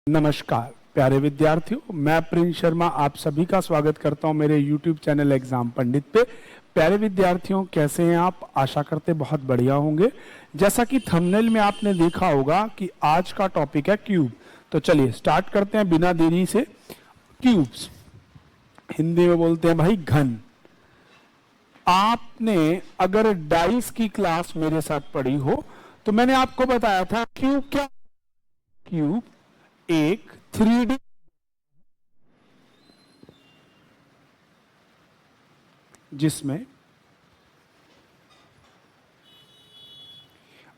नमस्कार प्यारे विद्यार्थियों, मैं प्रिंस शर्मा आप सभी का स्वागत करता हूं मेरे YouTube चैनल एग्जाम पंडित पे। प्यारे विद्यार्थियों, कैसे हैं आप? आशा करते बहुत बढ़िया होंगे। जैसा कि थंबनेल में आपने देखा होगा कि आज का टॉपिक है क्यूब। तो चलिए स्टार्ट करते हैं बिना देरी से। क्यूब्स हिंदी में बोलते हैं भाई घन। आपने अगर डाइस की क्लास मेरे साथ पढ़ी हो तो मैंने आपको बताया था क्यूब क्या। क्यूब एक 3D जिसमें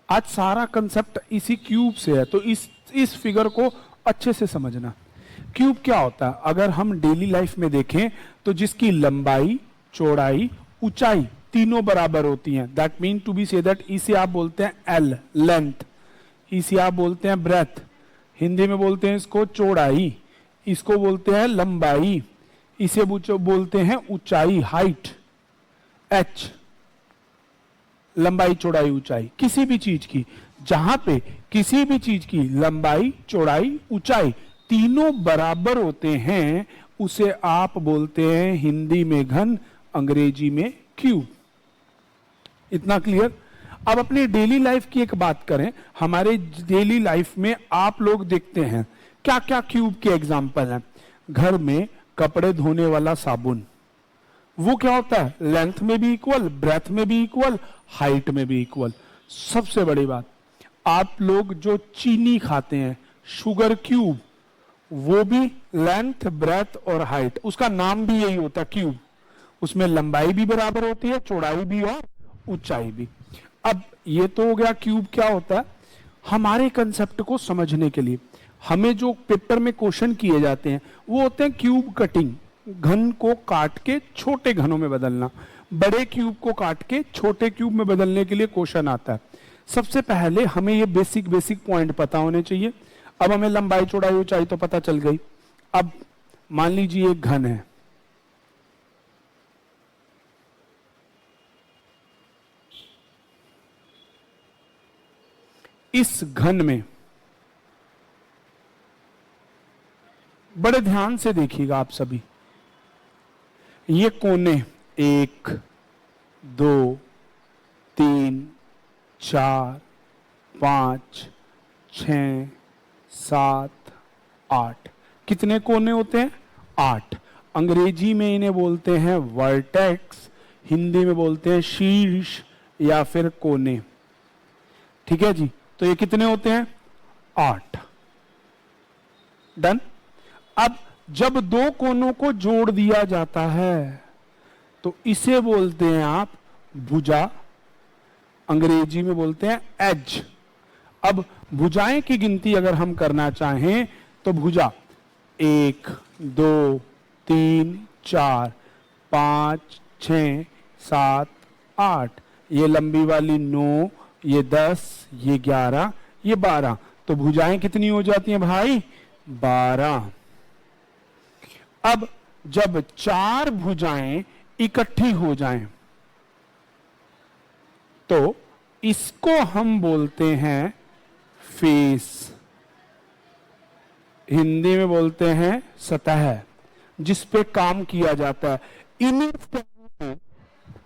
आज सारा कंसेप्ट इसी क्यूब से है। तो इस फिगर को अच्छे से समझना। क्यूब क्या होता है? अगर हम डेली लाइफ में देखें तो जिसकी लंबाई, चौड़ाई, ऊंचाई तीनों बराबर होती हैं, that mean to be say that इसे आप बोलते हैं एल लेंथ, इसे आप बोलते हैं ब्रेथ, हिंदी में बोलते हैं इसको चौड़ाई, इसको बोलते हैं लंबाई, इसे बोलते हैं ऊंचाई हाइट। एच लंबाई, चौड़ाई, ऊंचाई किसी भी चीज की, जहां पे किसी भी चीज की लंबाई, चौड़ाई, ऊंचाई तीनों बराबर होते हैं उसे आप बोलते हैं हिंदी में घन, अंग्रेजी में क्यूब। इतना क्लियर? अब अपने डेली लाइफ की एक बात करें। हमारे डेली लाइफ में आप लोग देखते हैं क्या क्या क्यूब के एग्जाम्पल हैं। घर में कपड़े धोने वाला साबुन, वो क्या होता है? लेंथ में भी इक्वल, ब्रेथ में भी इक्वल, हाइट में भी इक्वल। सबसे बड़ी बात, आप लोग जो चीनी खाते हैं, शुगर क्यूब, वो भी लेंथ, ब्रेथ और हाइट, उसका नाम भी यही होता है क्यूब। उसमें लंबाई भी बराबर होती है, चौड़ाई भी और ऊंचाई भी। अब ये तो हो गया क्यूब क्या होता है। हमारे कंसेप्ट को समझने के लिए हमें जो पेपर में क्वेश्चन किए जाते हैं वो होते हैं क्यूब कटिंग, घन को काट के छोटे घनों में बदलना। बड़े क्यूब को काट के छोटे क्यूब में बदलने के लिए क्वेश्चन आता है। सबसे पहले हमें ये बेसिक पॉइंट पता होने चाहिए। अब हमें लंबाई, चौड़ाई, ऊंचाई तो पता चल गई। अब मान लीजिए एक घन है, इस घन में बड़े ध्यान से देखिएगा आप सभी, ये कोने 1, 2, 3, 4, 5, 6, 7, 8, कितने कोने होते हैं? 8। अंग्रेजी में इन्हें बोलते हैं वर्टेक्स, हिंदी में बोलते हैं शीर्ष या फिर कोने। ठीक है जी? तो ये कितने होते हैं? 8। डन। अब जब दो कोनों को जोड़ दिया जाता है तो इसे बोलते हैं आप भुजा, अंग्रेजी में बोलते हैं एज। अब भुजाएं की गिनती अगर हम करना चाहें तो भुजा 1, 2, 3, 4, 5, 6, 7, 8, ये लंबी वाली 9, ये 10, ये 11, ये 12। तो भुजाएं कितनी हो जाती हैं भाई? 12। अब जब 4 भुजाएं इकट्ठी हो जाएं तो इसको हम बोलते हैं फेस, हिंदी में बोलते हैं सतह, जिस पे काम किया जाता है। इन्हीं पे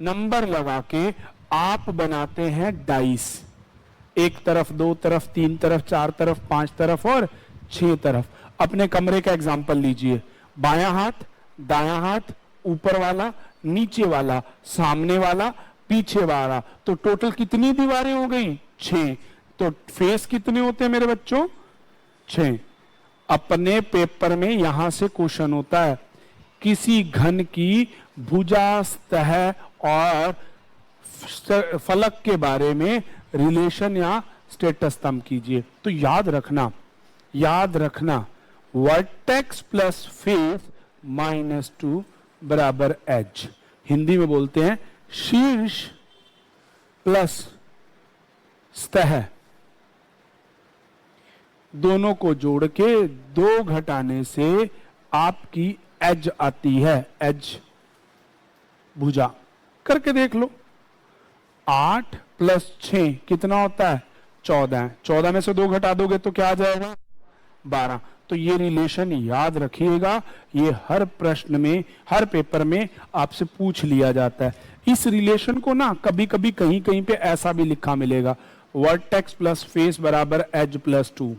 नंबर लगा के आप बनाते हैं डाइस। एक तरफ, 2 तरफ, 3 तरफ, 4 तरफ, 5 तरफ और 6 तरफ। अपने कमरे का एग्जाम्पल लीजिए। बायां हाथ, दायां हाथ, ऊपर वाला, नीचे वाला, सामने वाला, पीछे वाला। तो टोटल कितनी दीवारें हो गई? 6। तो फेस कितने होते हैं मेरे बच्चों? 6। अपने पेपर में यहां से क्वेश्चन होता है, किसी घन की भुजा, सतह और फलक के बारे में रिलेशन या स्टेटस स्तंभ कीजिए। तो याद रखना वर्टेक्स प्लस फेस -2 बराबर एज। हिंदी में बोलते हैं शीर्ष प्लस सतह, दोनों को जोड़ के 2 घटाने से आपकी एज आती है। एज भुजा करके देख लो। 8 + 6 कितना होता है? 14। 14 में से 2 घटा दोगे तो क्या आ जाएगा? 12। तो ये रिलेशन याद रखिएगा, ये हर प्रश्न में, हर पेपर में आपसे पूछ लिया जाता है। इस रिलेशन को ना कभी कभी कहीं कहीं पे ऐसा भी लिखा मिलेगा, वर्टेक्स प्लस फेस बराबर एज प्लस 2।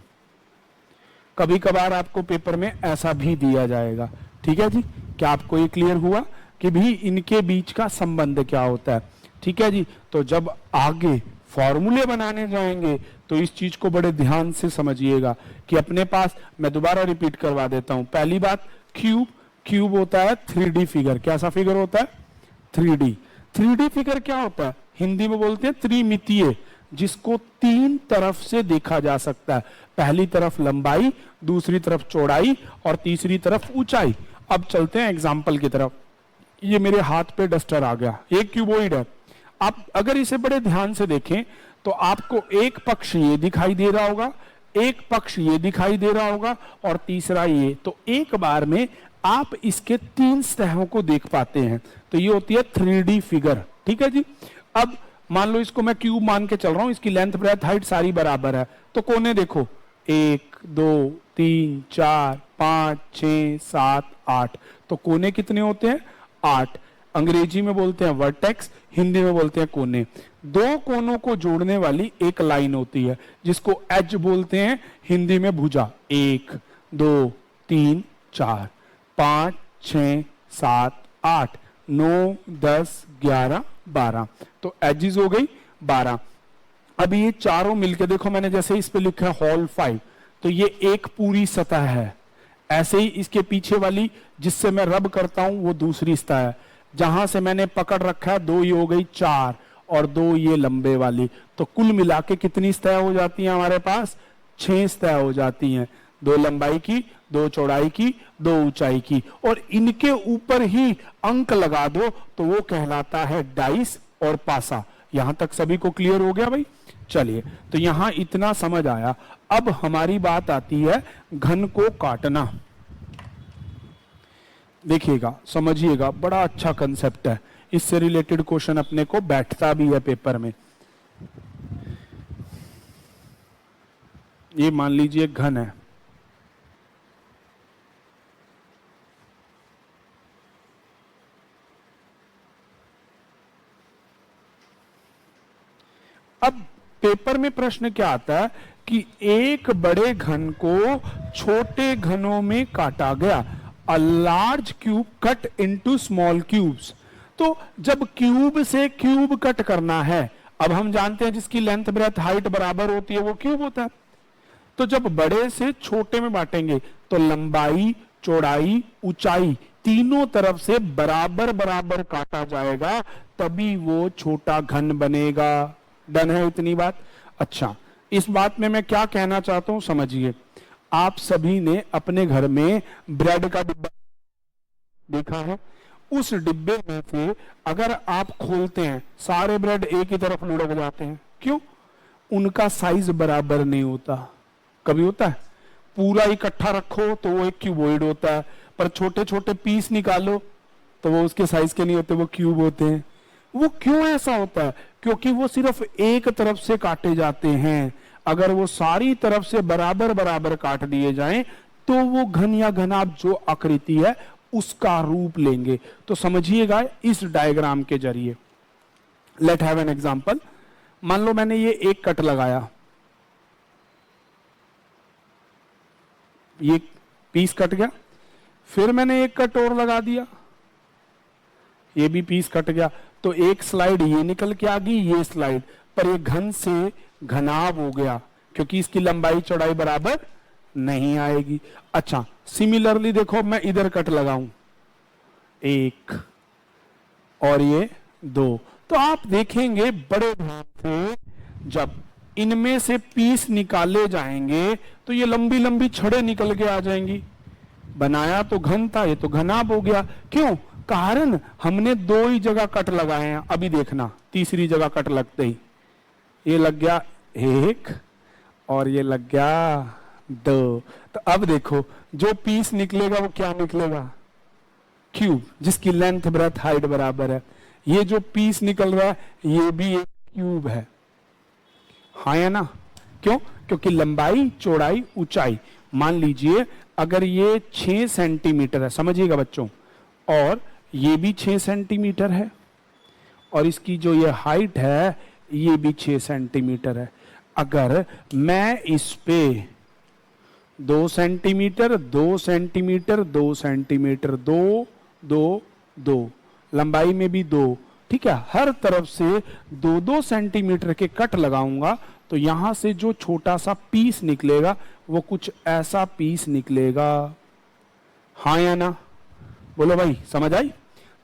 कभी कभार आपको पेपर में ऐसा भी दिया जाएगा। ठीक है जी, क्या आपको ये क्लियर हुआ कि भी इनके बीच का संबंध क्या होता है? ठीक है जी, तो जब आगे फॉर्मूले बनाने जाएंगे तो इस चीज को बड़े ध्यान से समझिएगा कि अपने पास, मैं दोबारा रिपीट करवा देता हूं। पहली बात, क्यूब, क्यूब होता है 3D फिगर। कैसा फिगर होता है? 3D। 3D फिगर क्या होता है? हिंदी में बोलते हैं त्रिमितीय, जिसको तीन तरफ से देखा जा सकता है। पहली तरफ लंबाई, दूसरी तरफ चौड़ाई और तीसरी तरफ ऊंचाई। अब चलते हैं एग्जाम्पल की तरफ। ये मेरे हाथ पे डस्टर आ गया, एक क्यूबॉइड है। आप अगर इसे बड़े ध्यान से देखें तो आपको एक पक्ष ये दिखाई दे रहा होगा, एक पक्ष ये दिखाई दे रहा होगा और तीसरा ये। तो एक बार में आप इसके तीन सतहों को देख पाते हैं। तो ये होती है 3D फिगर। ठीक है जी। अब मान लो इसको मैं क्यूब मान के चल रहा हूं, इसकी लेंथ ब्रेथ हाइट सारी बराबर है। तो कोने देखो, 1 2 3 4 5 6 7 8। तो कोने कितने होते हैं? 8। अंग्रेजी में बोलते हैं वर्टेक्स, हिंदी में बोलते हैं कोने। दो कोनों को जोड़ने वाली एक लाइन होती है जिसको एज बोलते हैं, हिंदी में भुजा। 1 2 3 4 5 6 7 8 9 10 11 12। तो एजिज हो गई 12। अब ये चारों मिलके देखो, मैंने जैसे इस पे लिखा है हॉल 5, तो ये एक पूरी सतह है। ऐसे ही इसके पीछे वाली जिससे मैं रब करता हूं वो दूसरी सतह है। जहां से मैंने पकड़ रखा है, 2 ये हो गई 4 और 2 ये लंबे वाली। तो कुल मिला के कितनी सतह हो जाती है हमारे पास? 6 सतह हो जाती हैं। 2 लंबाई की, 2 चौड़ाई की, 2 ऊंचाई की। और इनके ऊपर ही अंक लगा दो तो वो कहलाता है डाइस और पासा। यहां तक सभी को क्लियर हो गया भाई? चलिए, तो यहां इतना समझ आया। अब हमारी बात आती है घन को काटना। देखिएगा, समझिएगा, बड़ा अच्छा कंसेप्ट है। इससे रिलेटेड क्वेश्चन अपने को बैठता भी है पेपर में। ये मान लीजिए घन है, अब पेपर में प्रश्न क्या आता है कि एक बड़े घन को छोटे घनों में काटा गया। अ large cube cut into small cubes. तो जब क्यूब से क्यूब कट करना है, अब हम जानते हैं जिसकी लेंथ ब्रेथ हाइट बराबर होती है वो क्यूब होता है। तो जब बड़े से छोटे में बांटेंगे तो लंबाई, चौड़ाई, ऊंचाई तीनों तरफ से बराबर बराबर काटा जाएगा, तभी वो छोटा घन बनेगा। डन है इतनी बात? अच्छा, इस बात में मैं क्या कहना चाहता हूं समझिए। आप सभी ने अपने घर में ब्रेड का डिब्बा देखा है। उस डिब्बे में से अगर आप खोलते हैं, सारे ब्रेड एक ही तरफ लुढ़क जाते हैं। क्यों? उनका साइज बराबर नहीं होता। कभी होता है पूरा इकट्ठा रखो तो वो एक क्यूबॉइड होता है, पर छोटे छोटे पीस निकालो तो वो उसके साइज के नहीं होते, वो क्यूब होते हैं। वो क्यों ऐसा होता है? क्योंकि वो सिर्फ एक तरफ से काटे जाते हैं। अगर वो सारी तरफ से बराबर बराबर काट दिए जाएं तो वो घन या घनाभ जो आकृति है उसका रूप लेंगे। तो समझिएगा इस डायग्राम के जरिए। Let have an example. मान लो मैंने ये एक कट लगाया, ये पीस कट गया। फिर मैंने एक कट और लगा दिया, ये भी पीस कट गया। तो एक स्लाइड ये निकल के आ गई, ये स्लाइड, पर ये घन से घनाभ हो गया क्योंकि इसकी लंबाई चौड़ाई बराबर नहीं आएगी। अच्छा, सिमिलरली देखो, मैं इधर कट लगाऊं, 1 और ये 2, तो आप देखेंगे बड़े ध्यान से, जब इनमें से पीस निकाले जाएंगे तो ये लंबी लंबी छड़ें निकल के आ जाएंगी। बनाया तो घन था, ये तो घनाभ हो गया। क्यों? कारण हमने 2 ही जगह कट लगाए हैं। अभी देखना, तीसरी जगह कट लगते ही ये लग गया 1 और ये लग गया 2। तो अब देखो जो पीस निकलेगा वो क्या निकलेगा? क्यूब, जिसकी लेंथ ब्रेथ हाइट बराबर है। ये जो पीस निकल रहा है ये भी एक क्यूब है। हाँ या ना? क्यों? क्योंकि लंबाई, चौड़ाई, ऊंचाई मान लीजिए अगर ये 6 सेंटीमीटर है, समझिएगा बच्चों, और ये भी 6 सेंटीमीटर है, और इसकी जो ये हाइट है ये भी 6 सेंटीमीटर है। अगर मैं इस पे 2 सेंटीमीटर 2 सेंटीमीटर 2 सेंटीमीटर 2 2 2 लंबाई में भी 2, ठीक है, हर तरफ से 2-2 सेंटीमीटर के कट लगाऊंगा तो यहां से जो छोटा सा पीस निकलेगा वो कुछ ऐसा पीस निकलेगा। हाँ या ना, बोलो भाई, समझ आई?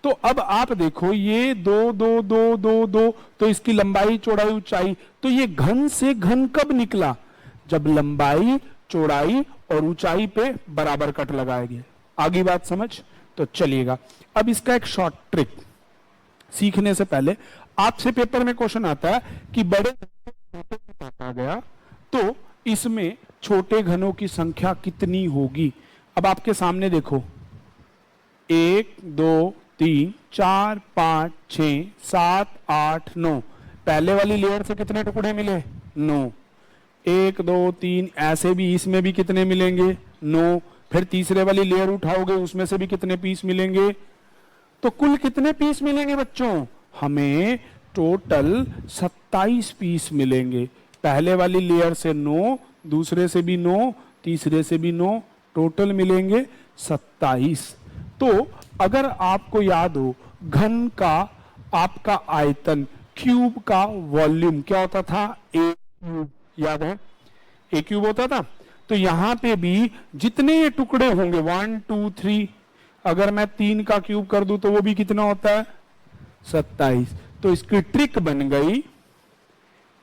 तो अब आप देखो ये 2 2 2 2 2, तो इसकी लंबाई चौड़ाई ऊंचाई, तो ये घन से घन कब निकला? जब लंबाई चौड़ाई और ऊंचाई पे बराबर कट लगाएंगे। आगे बात समझ? तो चलिएगा, अब इसका एक शॉर्ट ट्रिक सीखने से पहले आपसे पेपर में क्वेश्चन आता है कि बड़े काटा गया तो इसमें छोटे घनों की संख्या कितनी होगी। अब आपके सामने देखो 1 2 3 4 5 6 7 8 9, पहले वाली लेयर से कितने टुकड़े मिले? 9। 1 2 3, ऐसे भी इसमें भी कितने मिलेंगे? 9। फिर तीसरे वाली लेयर उठाओगे उसमें से भी कितने पीस मिलेंगे? तो कुल कितने पीस मिलेंगे बच्चों? हमें टोटल 27 पीस मिलेंगे। पहले वाली लेयर से 9, दूसरे से भी 9, तीसरे से भी 9, टोटल मिलेंगे 27। तो अगर आपको याद हो घन का आपका आयतन, क्यूब का वॉल्यूम क्या होता था? ए क्यूब, याद है? ए क्यूब होता था। तो यहां पे भी जितने ये टुकड़े होंगे 1 2 3, अगर मैं 3 का क्यूब कर दूं तो वो भी कितना होता है? 27। तो इसकी ट्रिक बन गई,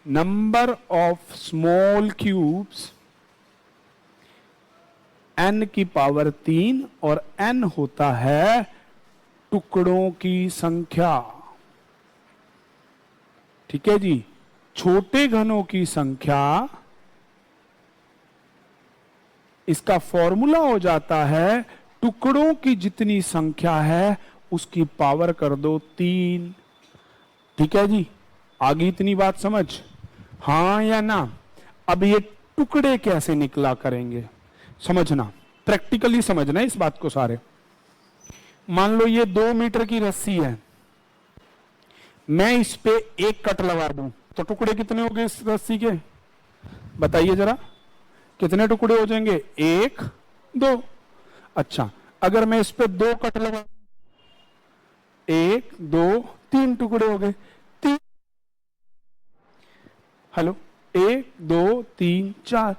number of small cubes n की पावर 3 और n होता है टुकड़ों की संख्या। ठीक है जी, छोटे घनों की संख्या, इसका फॉर्मूला हो जाता है टुकड़ों की जितनी संख्या है उसकी पावर कर दो 3। ठीक है जी, आगे इतनी बात समझ? हाँ या ना? अब ये टुकड़े कैसे निकला करेंगे समझना, प्रैक्टिकली समझना इस बात को सारे। मान लो ये 2 मीटर की रस्सी है, मैं इस पे एक कट लगा दूं तो टुकड़े कितने हो गए इस रस्सी के? बताइए जरा, कितने टुकड़े हो जाएंगे? 1 2। अच्छा, अगर मैं इस पे 2 कट लगा, 1 2 3 टुकड़े हो गए। 3, हेलो, 1 2 3 4।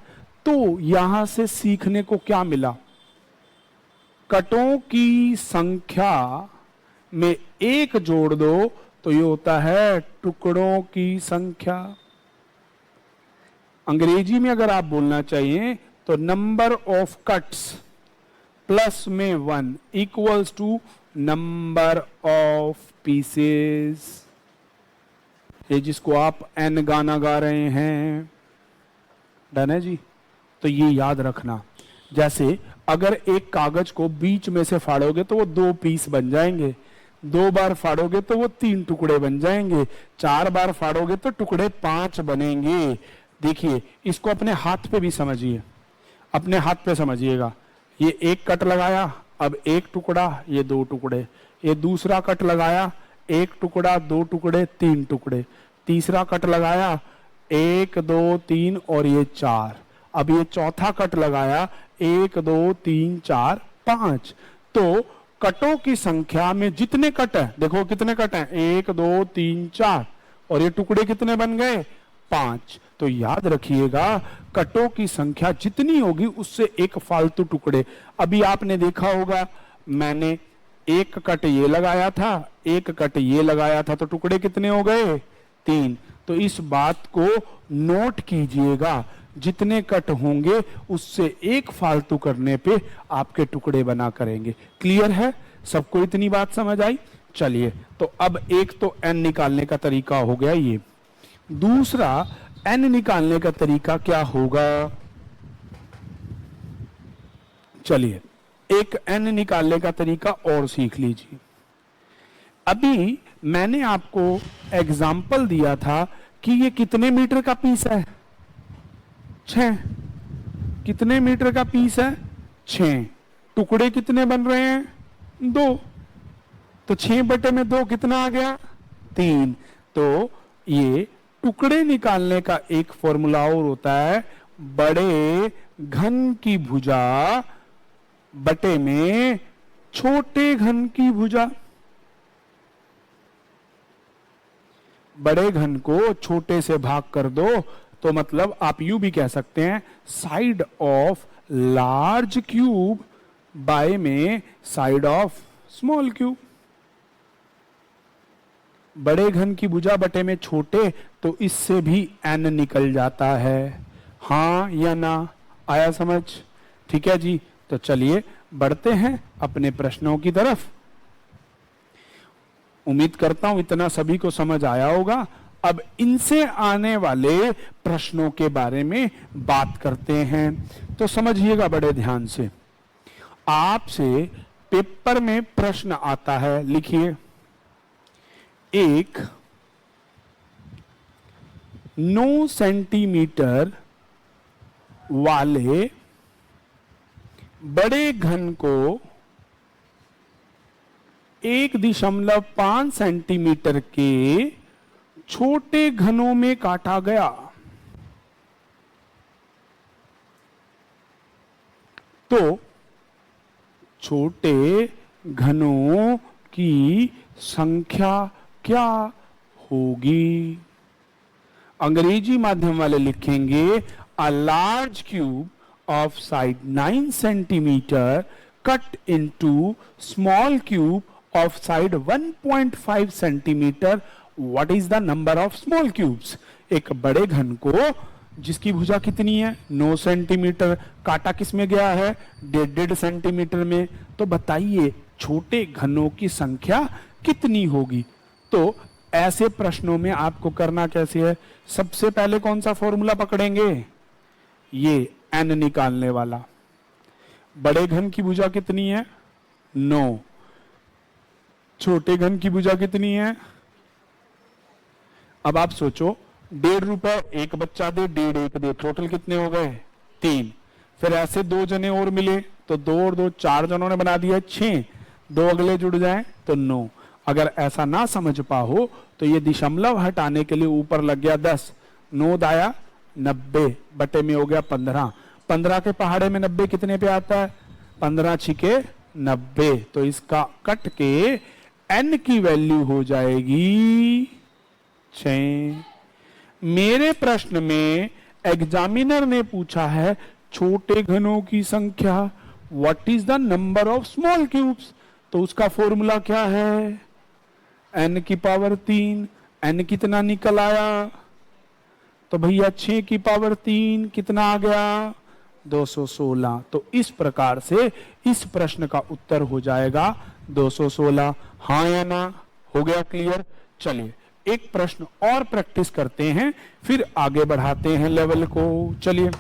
तो यहां से सीखने को क्या मिला? कटों की संख्या में 1 जोड़ दो तो ये होता है टुकड़ों की संख्या। अंग्रेजी में अगर आप बोलना चाहिए तो नंबर ऑफ कट्स प्लस में 1 equals to number of pieces. ये जिसको आप n गाना गा रहे हैं, डन है जी? तो ये याद रखना, जैसे अगर एक कागज को बीच में से फाड़ोगे तो वो 2 पीस बन जाएंगे, 2 बार फाड़ोगे तो वो 3 टुकड़े बन जाएंगे, 4 बार फाड़ोगे तो टुकड़े 5 बनेंगे। देखिए इसको अपने हाथ पे भी समझिए, अपने हाथ पे समझिएगा। ये एक कट लगाया, अब 1 टुकड़ा, ये 2 टुकड़े, ये दूसरा कट लगाया, 1 टुकड़ा, 2 टुकड़े, 3 टुकड़े, तीसरा कट लगाया, 1 2 3 और ये 4, अब ये चौथा कट लगाया, 1 2 3 4 5। तो कटों की संख्या में जितने कट है, देखो कितने कट हैं, 1 2 3 4, और ये टुकड़े कितने बन गए? 5। तो याद रखिएगा कटों की संख्या जितनी होगी उससे एक फालतू टुकड़े। अभी आपने देखा होगा मैंने 1 कट ये लगाया था, 1 कट ये लगाया था, तो टुकड़े कितने हो गए? 3। तो इस बात को नोट कीजिएगा, जितने कट होंगे उससे एक फालतू करने पे आपके टुकड़े बना करेंगे। क्लियर है सबको? इतनी बात समझ आई? चलिए, तो अब एक तो n निकालने का तरीका हो गया ये, दूसरा n निकालने का तरीका क्या होगा? चलिए एक n निकालने का तरीका और सीख लीजिए। अभी मैंने आपको एग्जाम्पल दिया था कि ये कितने मीटर का पीस है? 6। कितने मीटर का पीस है? 6। टुकड़े कितने बन रहे हैं? 2। तो 6/2 कितना आ गया? 3। तो ये टुकड़े निकालने का एक फॉर्मूला और होता है, बड़े घन की भुजा बटे में छोटे घन की भुजा। बड़े घन को छोटे से भाग कर दो तो मतलब आप यूं भी कह सकते हैं, side of large cube by में साइड ऑफ स्मॉल क्यूब। बड़े घन की भुजा बटे में छोटे, तो इससे भी n निकल जाता है। हां या ना? आया समझ? ठीक है जी। तो चलिए बढ़ते हैं अपने प्रश्नों की तरफ। उम्मीद करता हूं इतना सभी को समझ आया होगा। अब इनसे आने वाले प्रश्नों के बारे में बात करते हैं। तो समझिएगा बड़े ध्यान से। आपसे पेपर में प्रश्न आता है, लिखिए, एक 9 सेंटीमीटर वाले बड़े घन को 1.5 सेंटीमीटर के छोटे घनों में काटा गया। तो छोटे घनों की संख्या क्या होगी? अंग्रेजी माध्यम वाले लिखेंगे, अ large cube of side 9 centimeter cut into small cube of side 1.5 centimeter. What is the number of small cubes? एक बड़े घन को जिसकी भुजा कितनी है? 9 सेंटीमीटर, काटा किस में गया है? 1.5 सेंटीमीटर में। तो बताइए छोटे घनों की संख्या कितनी होगी? तो ऐसे प्रश्नों में आपको करना कैसे है? सबसे पहले कौन सा फॉर्मूला पकड़ेंगे? ये n निकालने वाला। बड़े घन की भुजा कितनी है? 9। छोटे घन की भुजा कितनी है? अब आप सोचो, 1.5 रुपए एक बच्चा दे, 1.5 एक दे, टोटल कितने हो गए? 3। फिर ऐसे 2 जने और मिले तो 2 और 2 4 जनों ने बना दिया 6। 2 अगले जुड़ जाए तो 9। अगर ऐसा ना समझ पाओ तो ये दशमलव हटाने के लिए ऊपर लग गया 10। 9 दाया 90 बटे में हो गया 15। 15 के पहाड़े में 90 कितने पे आता है? 15 छिके 90। तो इसका कट के n की वैल्यू हो जाएगी 6। मेरे प्रश्न में एग्जामिनर ने पूछा है छोटे घनों की संख्या, what is the number of small cubes? तो उसका फॉर्मूला क्या है? n की पावर 3। n कितना निकल आया? तो भैया 6 की पावर 3 कितना आ गया? 216। तो इस प्रकार से इस प्रश्न का उत्तर हो जाएगा 216। हाँ या ना? हो गया क्लियर? चलिए एक प्रश्न और प्रैक्टिस करते हैं, फिर आगे बढ़ाते हैं लेवल को। चलिए,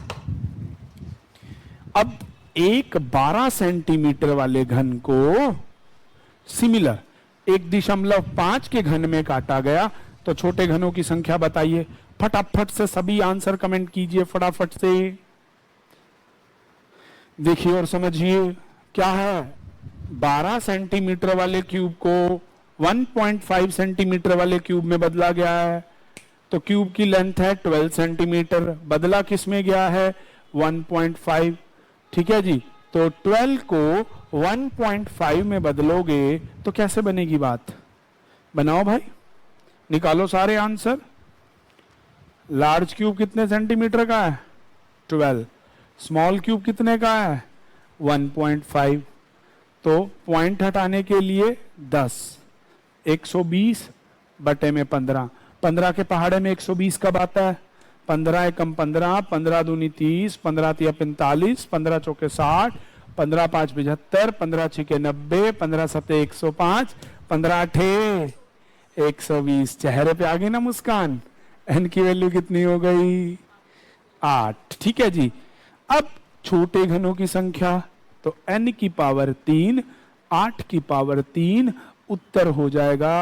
अब एक 12 सेंटीमीटर वाले घन को सिमिलर 1.5 के घन में काटा गया। तो छोटे घनों की संख्या बताइए। फटाफट से सभी आंसर कमेंट कीजिए, फटाफट से देखिए और समझिए क्या है। 12 सेंटीमीटर वाले क्यूब को 1.5 सेंटीमीटर वाले क्यूब में बदला गया है। तो क्यूब की लेंथ है 12 सेंटीमीटर, बदला किस में गया है? 1.5। ठीक है जी। तो 12 को 1.5 में बदलोगे तो कैसे बनेगी बात? बनाओ भाई, निकालो सारे आंसर। लार्ज क्यूब कितने सेंटीमीटर का है? 12। स्मॉल क्यूब कितने का है? 1.5। तो पॉइंट हटाने के लिए 10। 120 बटे में 15। 15 के पहाड़े में 120 कब आता है? 15 एकम 15, 15 दूनी 30, 15 तिया 45, 15 चौके 60, 15 5 75, 15 छिके 90, 15 सते 105, 15 अठे 120। चेहरे पे आ गई ना मुस्कान? n की वैल्यू कितनी हो गई? 8। ठीक है जी। अब छोटे घनों की संख्या, तो n की पावर 3, 8 की पावर 3, उत्तर हो जाएगा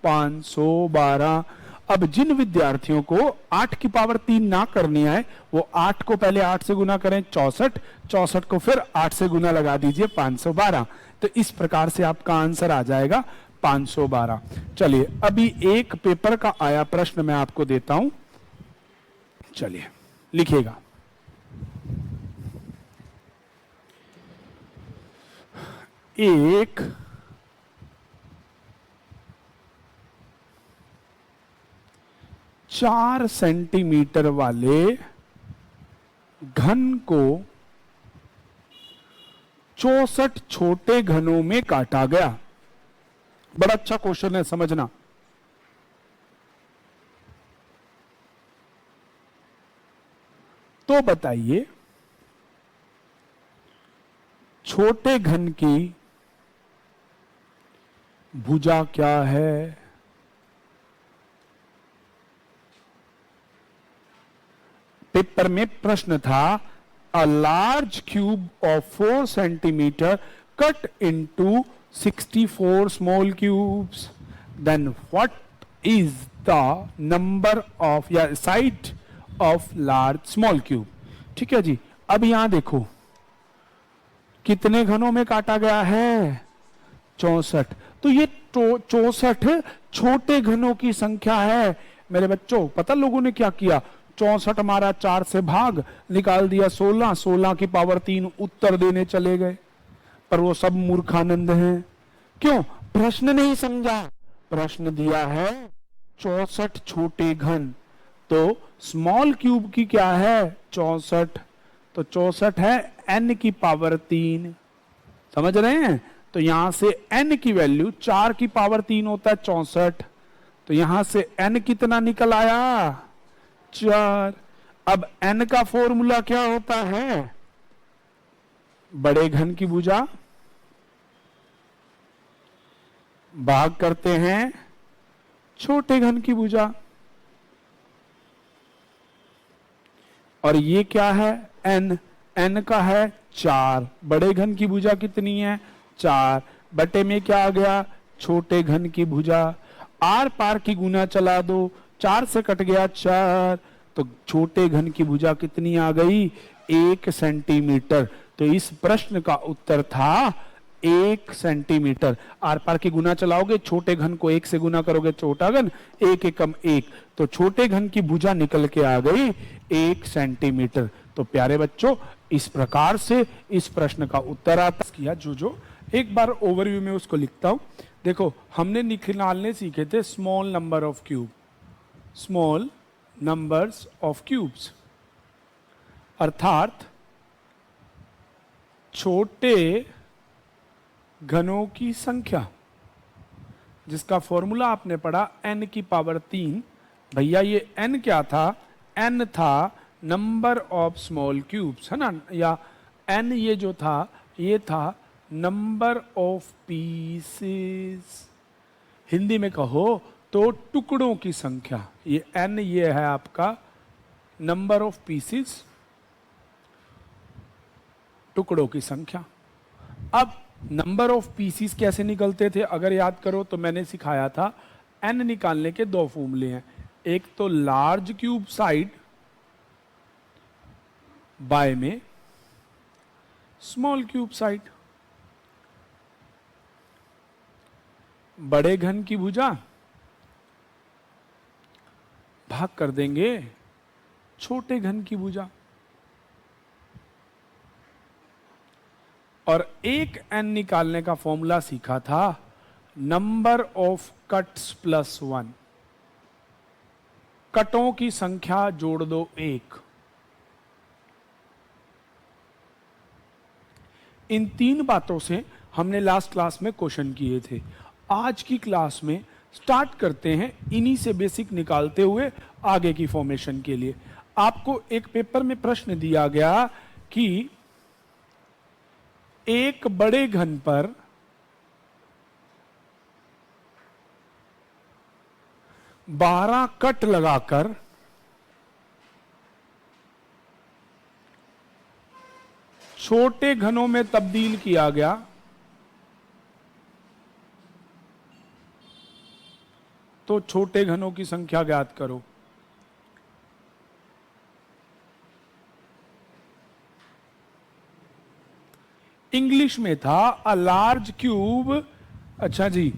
512। अब जिन विद्यार्थियों को 8 की पावर 3 ना करनी है वो 8 को पहले 8 से गुना करें 64, 64 को फिर 8 से गुना लगा दीजिए 512। तो इस प्रकार से आपका आंसर आ जाएगा 512। चलिए अभी एक पेपर का आया प्रश्न मैं आपको देता हूं, चलिए लिखिएगा। एक 4 सेंटीमीटर वाले घन को 64 छोटे घनों में काटा गया। बड़ा अच्छा क्वेश्चन है, समझना। तो बताइए छोटे घन की भुजा क्या है? पेपर में प्रश्न था a large cube of 4 centimetre cut into 64 small cubes, then what is the number of या size of large small cube. ठीक है जी। अब यहां देखो कितने घनों में काटा गया है? 64। तो ये 64 छोटे घनों की संख्या है मेरे बच्चों। पता लोगों ने क्या किया? 64 हमारा 4 से भाग निकाल दिया 16, 16 की पावर 3 उत्तर देने चले गए। पर वो सब मूर्खानंद हैं। क्यों? प्रश्न नहीं समझा। प्रश्न दिया है 64 छोटे घन, तो स्मॉल क्यूब की क्या है? 64। तो 64 है n की पावर 3। समझ रहे हैं? तो यहां से n की वैल्यू 4 की पावर 3 होता है 64। तो यहां से n कितना निकल आया? 4। अब n का फॉर्मूला क्या होता है? बड़े घन की भुजा भाग करते हैं छोटे घन की भुजा। और ये क्या है? n। n का है 4। बड़े घन की भुजा कितनी है? 4। बटे में क्या आ गया? छोटे घन की भुजा। आर पार की गुना चला दो, 4 से कट गया 4। तो छोटे घन की भुजा कितनी आ गई? 1 सेंटीमीटर। तो इस प्रश्न का उत्तर था 1 सेंटीमीटर। आर पार की गुना चलाओगे, छोटे घन को 1 से गुना करोगे छोटा घन, 1 एकम 1। तो छोटे घन की भुजा निकल के आ गई 1 सेंटीमीटर। तो प्यारे बच्चों इस प्रकार से इस प्रश्न का उत्तर आता किया। जो एक बार ओवरव्यू में उसको लिखता हूं। देखो हमने निकालने सीखे थे small number of cube, small numbers of cubes, अर्थात छोटे घनों की संख्या, जिसका फॉर्मूला आपने पढ़ा n की पावर 3। भैया ये n क्या था? n था नंबर ऑफ स्मॉल क्यूब्स, है ना? या n ये जो था ये था नंबर ऑफ पीसेस। हिंदी में कहो तो टुकड़ों की संख्या। ये n ये है आपका नंबर ऑफ पीसेस, टुकड़ों की संख्या। अब नंबर ऑफ पीसीस कैसे निकलते थे? अगर याद करो तो मैंने सिखाया था n निकालने के 2 फॉर्मूले हैं। एक तो लार्ज क्यूब साइड बाय में स्मॉल क्यूब साइड। बड़े घन की भुजा भाग कर देंगे छोटे घन की भुजा। और एक n निकालने का फॉर्मूला सीखा था नंबर ऑफ कट्स प्लस 1। कटों की संख्या जोड़ दो 1। इन 3 बातों से हमने लास्ट क्लास में क्वेश्चन किए थे। आज की क्लास में स्टार्ट करते हैं इन्हीं से बेसिक निकालते हुए आगे की फॉर्मेशन के लिए। आपको एक पेपर में प्रश्न दिया गया कि एक बड़े घन पर बारह कट लगाकर छोटे घनों में तब्दील किया गया तो छोटे घनों की संख्या ज्ञात करो। इंग्लिश में था अ लार्ज क्यूब। अच्छा जी,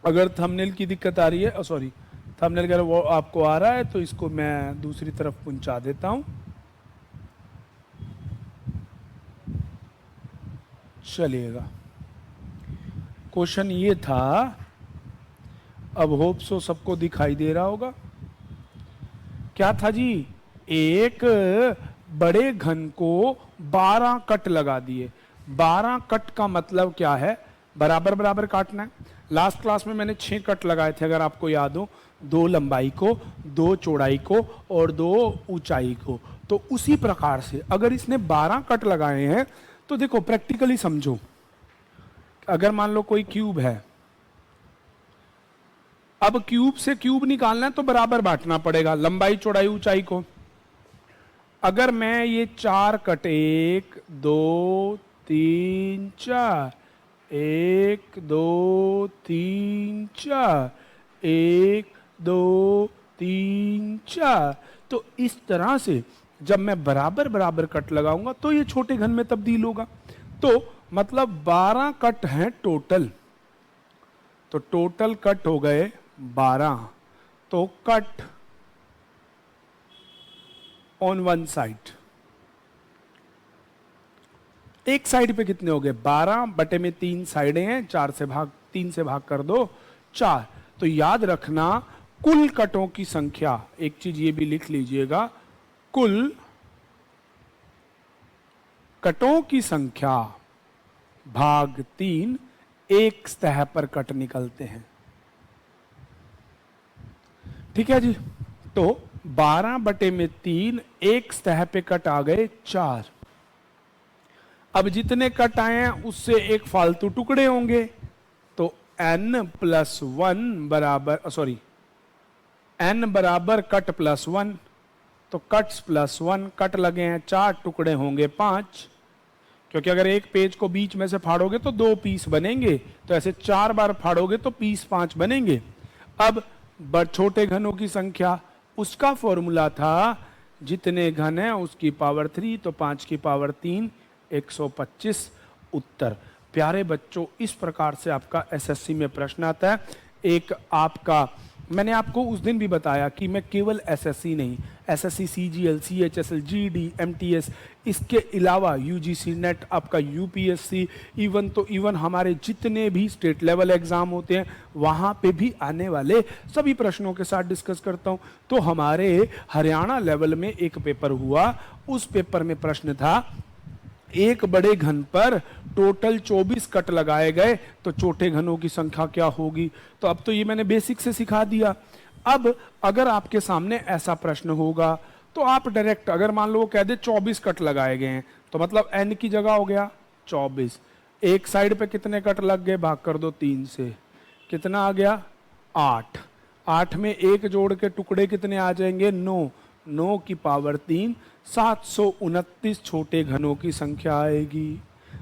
अगर थंबनेल की दिक्कत आ रही है, सॉरी थंबनेल अगर वो आपको आ रहा है तो इसको मैं दूसरी तरफ पहुंचा देता हूं। चलिएगा, क्वेश्चन ये था, अब होप सो सबको दिखाई दे रहा होगा। क्या था जी, एक बड़े घन को 12 कट लगा दिए। 12 कट का मतलब क्या है, बराबर बराबर काटना है। लास्ट क्लास में मैंने 6 कट लगाए थे अगर आपको याद हो, 2 लंबाई को, 2 चौड़ाई को और 2 ऊंचाई को। तो उसी प्रकार से अगर इसने 12 कट लगाए हैं तो देखो प्रैक्टिकली समझो, अगर मान लो कोई क्यूब है, अब क्यूब से क्यूब निकालना है तो बराबर बांटना पड़ेगा लंबाई चौड़ाई ऊंचाई को। अगर मैं ये 4 कट 1 2 3 4 1 2 3 4 1 2 3 4, तो इस तरह से जब मैं बराबर बराबर कट लगाऊंगा तो ये छोटे घन में तब्दील होगा। तो मतलब 12 कट हैं टोटल, तो टोटल कट हो गए 12। तो कट ऑन वन साइड, एक साइड पे कितने हो गए, 12 बटे में 3 साइडें हैं, 3 से भाग कर दो 4। तो याद रखना कुल कटों की संख्या, एक चीज ये भी लिख लीजिएगा, कुल कटों की संख्या भाग 3 एक सतह पर कट निकलते हैं। ठीक है जी, तो 12 बटे में 3 एक सतह पे कट आ गए 4। अब जितने कट आए हैं उससे एक फालतू टुकड़े होंगे, तो n+1 बराबर, सॉरी n बराबर कट +1, तो कट्स +1, कट लगे हैं 4, टुकड़े होंगे 5, क्योंकि अगर एक पेज को बीच में से फाड़ोगे तो 2 पीस बनेंगे, तो ऐसे 4 बार फाड़ोगे तो पीस 5 बनेंगे। अब छोटे घनों की संख्या, उसका फॉर्मूला था जितने घन है उसकी पावर 3, तो 5 की पावर 3 125 उत्तर। प्यारे बच्चों, इस प्रकार से आपका एसएससी में प्रश्न आता है। एक आपका, मैंने आपको उस दिन भी बताया कि मैं केवल एसएससी नहीं, SSC CGL, CHSL, GD, MTS, इसके अलावा यूजीसी नेट, आपका यूपीएससी, इवन हमारे जितने भी स्टेट लेवल एग्जाम होते हैं वहाँ पे भी आने वाले सभी प्रश्नों के साथ डिस्कस करता हूँ। तो हमारे हरियाणा लेवल में एक पेपर हुआ, उस पेपर में प्रश्न था, एक बड़े घन पर टोटल 24 कट लगाए गए तो छोटे घनों की संख्या क्या होगी। तो अब तो ये मैंने बेसिक से सिखा दिया। अब अगर आपके सामने ऐसा प्रश्न होगा तो आप डायरेक्ट, अगर मान लो वो कह दे 24 कट लगाए गए हैं, तो मतलब n की जगह हो गया 24, एक साइड पे कितने कट लग गए, भाग कर दो 3 से, कितना आ गया 8, 8 में एक जोड़ के टुकड़े कितने आ जाएंगे 9, 9 की पावर 3, 729 छोटे घनों की संख्या आएगी।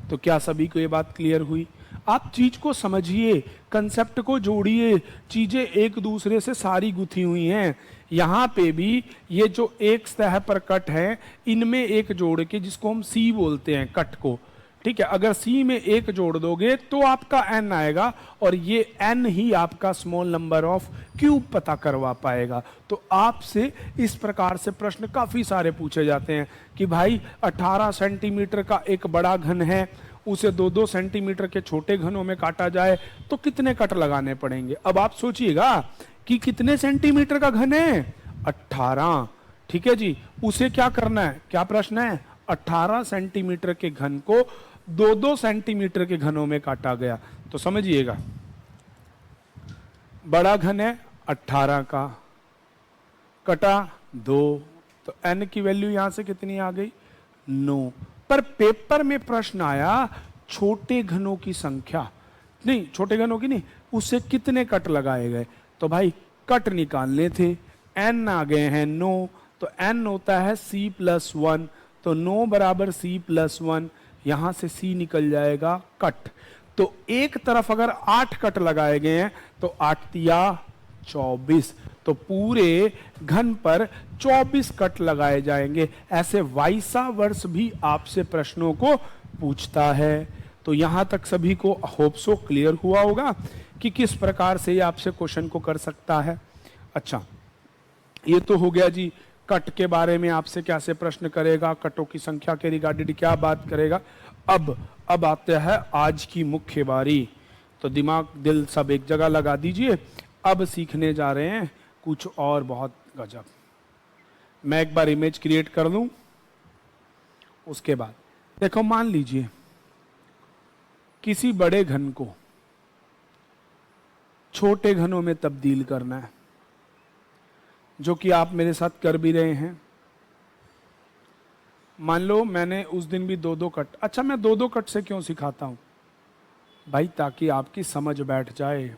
तो क्या सभी को ये बात क्लियर हुई? आप चीज को समझिए, कंसेप्ट को जोड़िए, चीजें एक दूसरे से सारी गुथी हुई हैं। यहाँ पे भी ये जो एक सतह पर कट है, इनमें एक जोड़ के, जिसको हम सी बोलते हैं कट को, ठीक है, अगर सी में एक जोड़ दोगे तो आपका n आएगा, और ये n ही आपका स्मॉल नंबर ऑफ क्यूब पता करवा पाएगा। तो आपसे इस प्रकार से प्रश्न काफी सारे पूछे जाते हैं कि भाई 18 सेंटीमीटर का एक बड़ा घन है, उसे 2-2 सेंटीमीटर के छोटे घनों में काटा जाए तो कितने कट लगाने पड़ेंगे। अब आप सोचिएगा कि कितने सेंटीमीटर का घन है, 18, ठीक है जी, उसे क्या करना है, क्या प्रश्न है, 18 सेंटीमीटर के घन को 2-2 सेंटीमीटर के घनों में काटा गया। तो समझिएगा, बड़ा घन है 18 का, कटा 2, तो n की वैल्यू यहां से कितनी आ गई 9। पर पेपर में प्रश्न आया छोटे घनों की संख्या, नहीं छोटे घनों की नहीं, उससे कितने कट लगाए गए। तो भाई कट निकालने थे, n आ गए हैं 9, तो n होता है c+1, तो 9 बराबर c+1, यहां से c निकल जाएगा कट। तो एक तरफ अगर 8 कट लगाए गए हैं तो 8 तिया 24। तो पूरे घन पर 24 कट लगाए जाएंगे। ऐसे वाइसा वर्ष भी आपसे प्रश्नों को पूछता है। तो यहां तक सभी को होप सो क्लियर हुआ होगा कि किस प्रकार से ये आपसे क्वेश्चन को कर सकता है। अच्छा, ये तो हो गया जी कट के बारे में आपसे क्या से प्रश्न करेगा, कटों की संख्या के रिगार्डेड क्या बात करेगा। अब आते हैं आज की मुख्य बारी। तो दिमाग दिल सब एक जगह लगा दीजिए। अब सीखने जा रहे हैं कुछ और बहुत गजब। मैं एक बार इमेज क्रिएट कर दूं, उसके बाद देखो, मान लीजिए किसी बड़े घन को छोटे घनों में तब्दील करना है, जो कि आप मेरे साथ कर भी रहे हैं। मान लो मैंने उस दिन भी 2-2 कट, अच्छा मैं 2-2 कट से क्यों सिखाता हूं भाई, ताकि आपकी समझ बैठ जाए।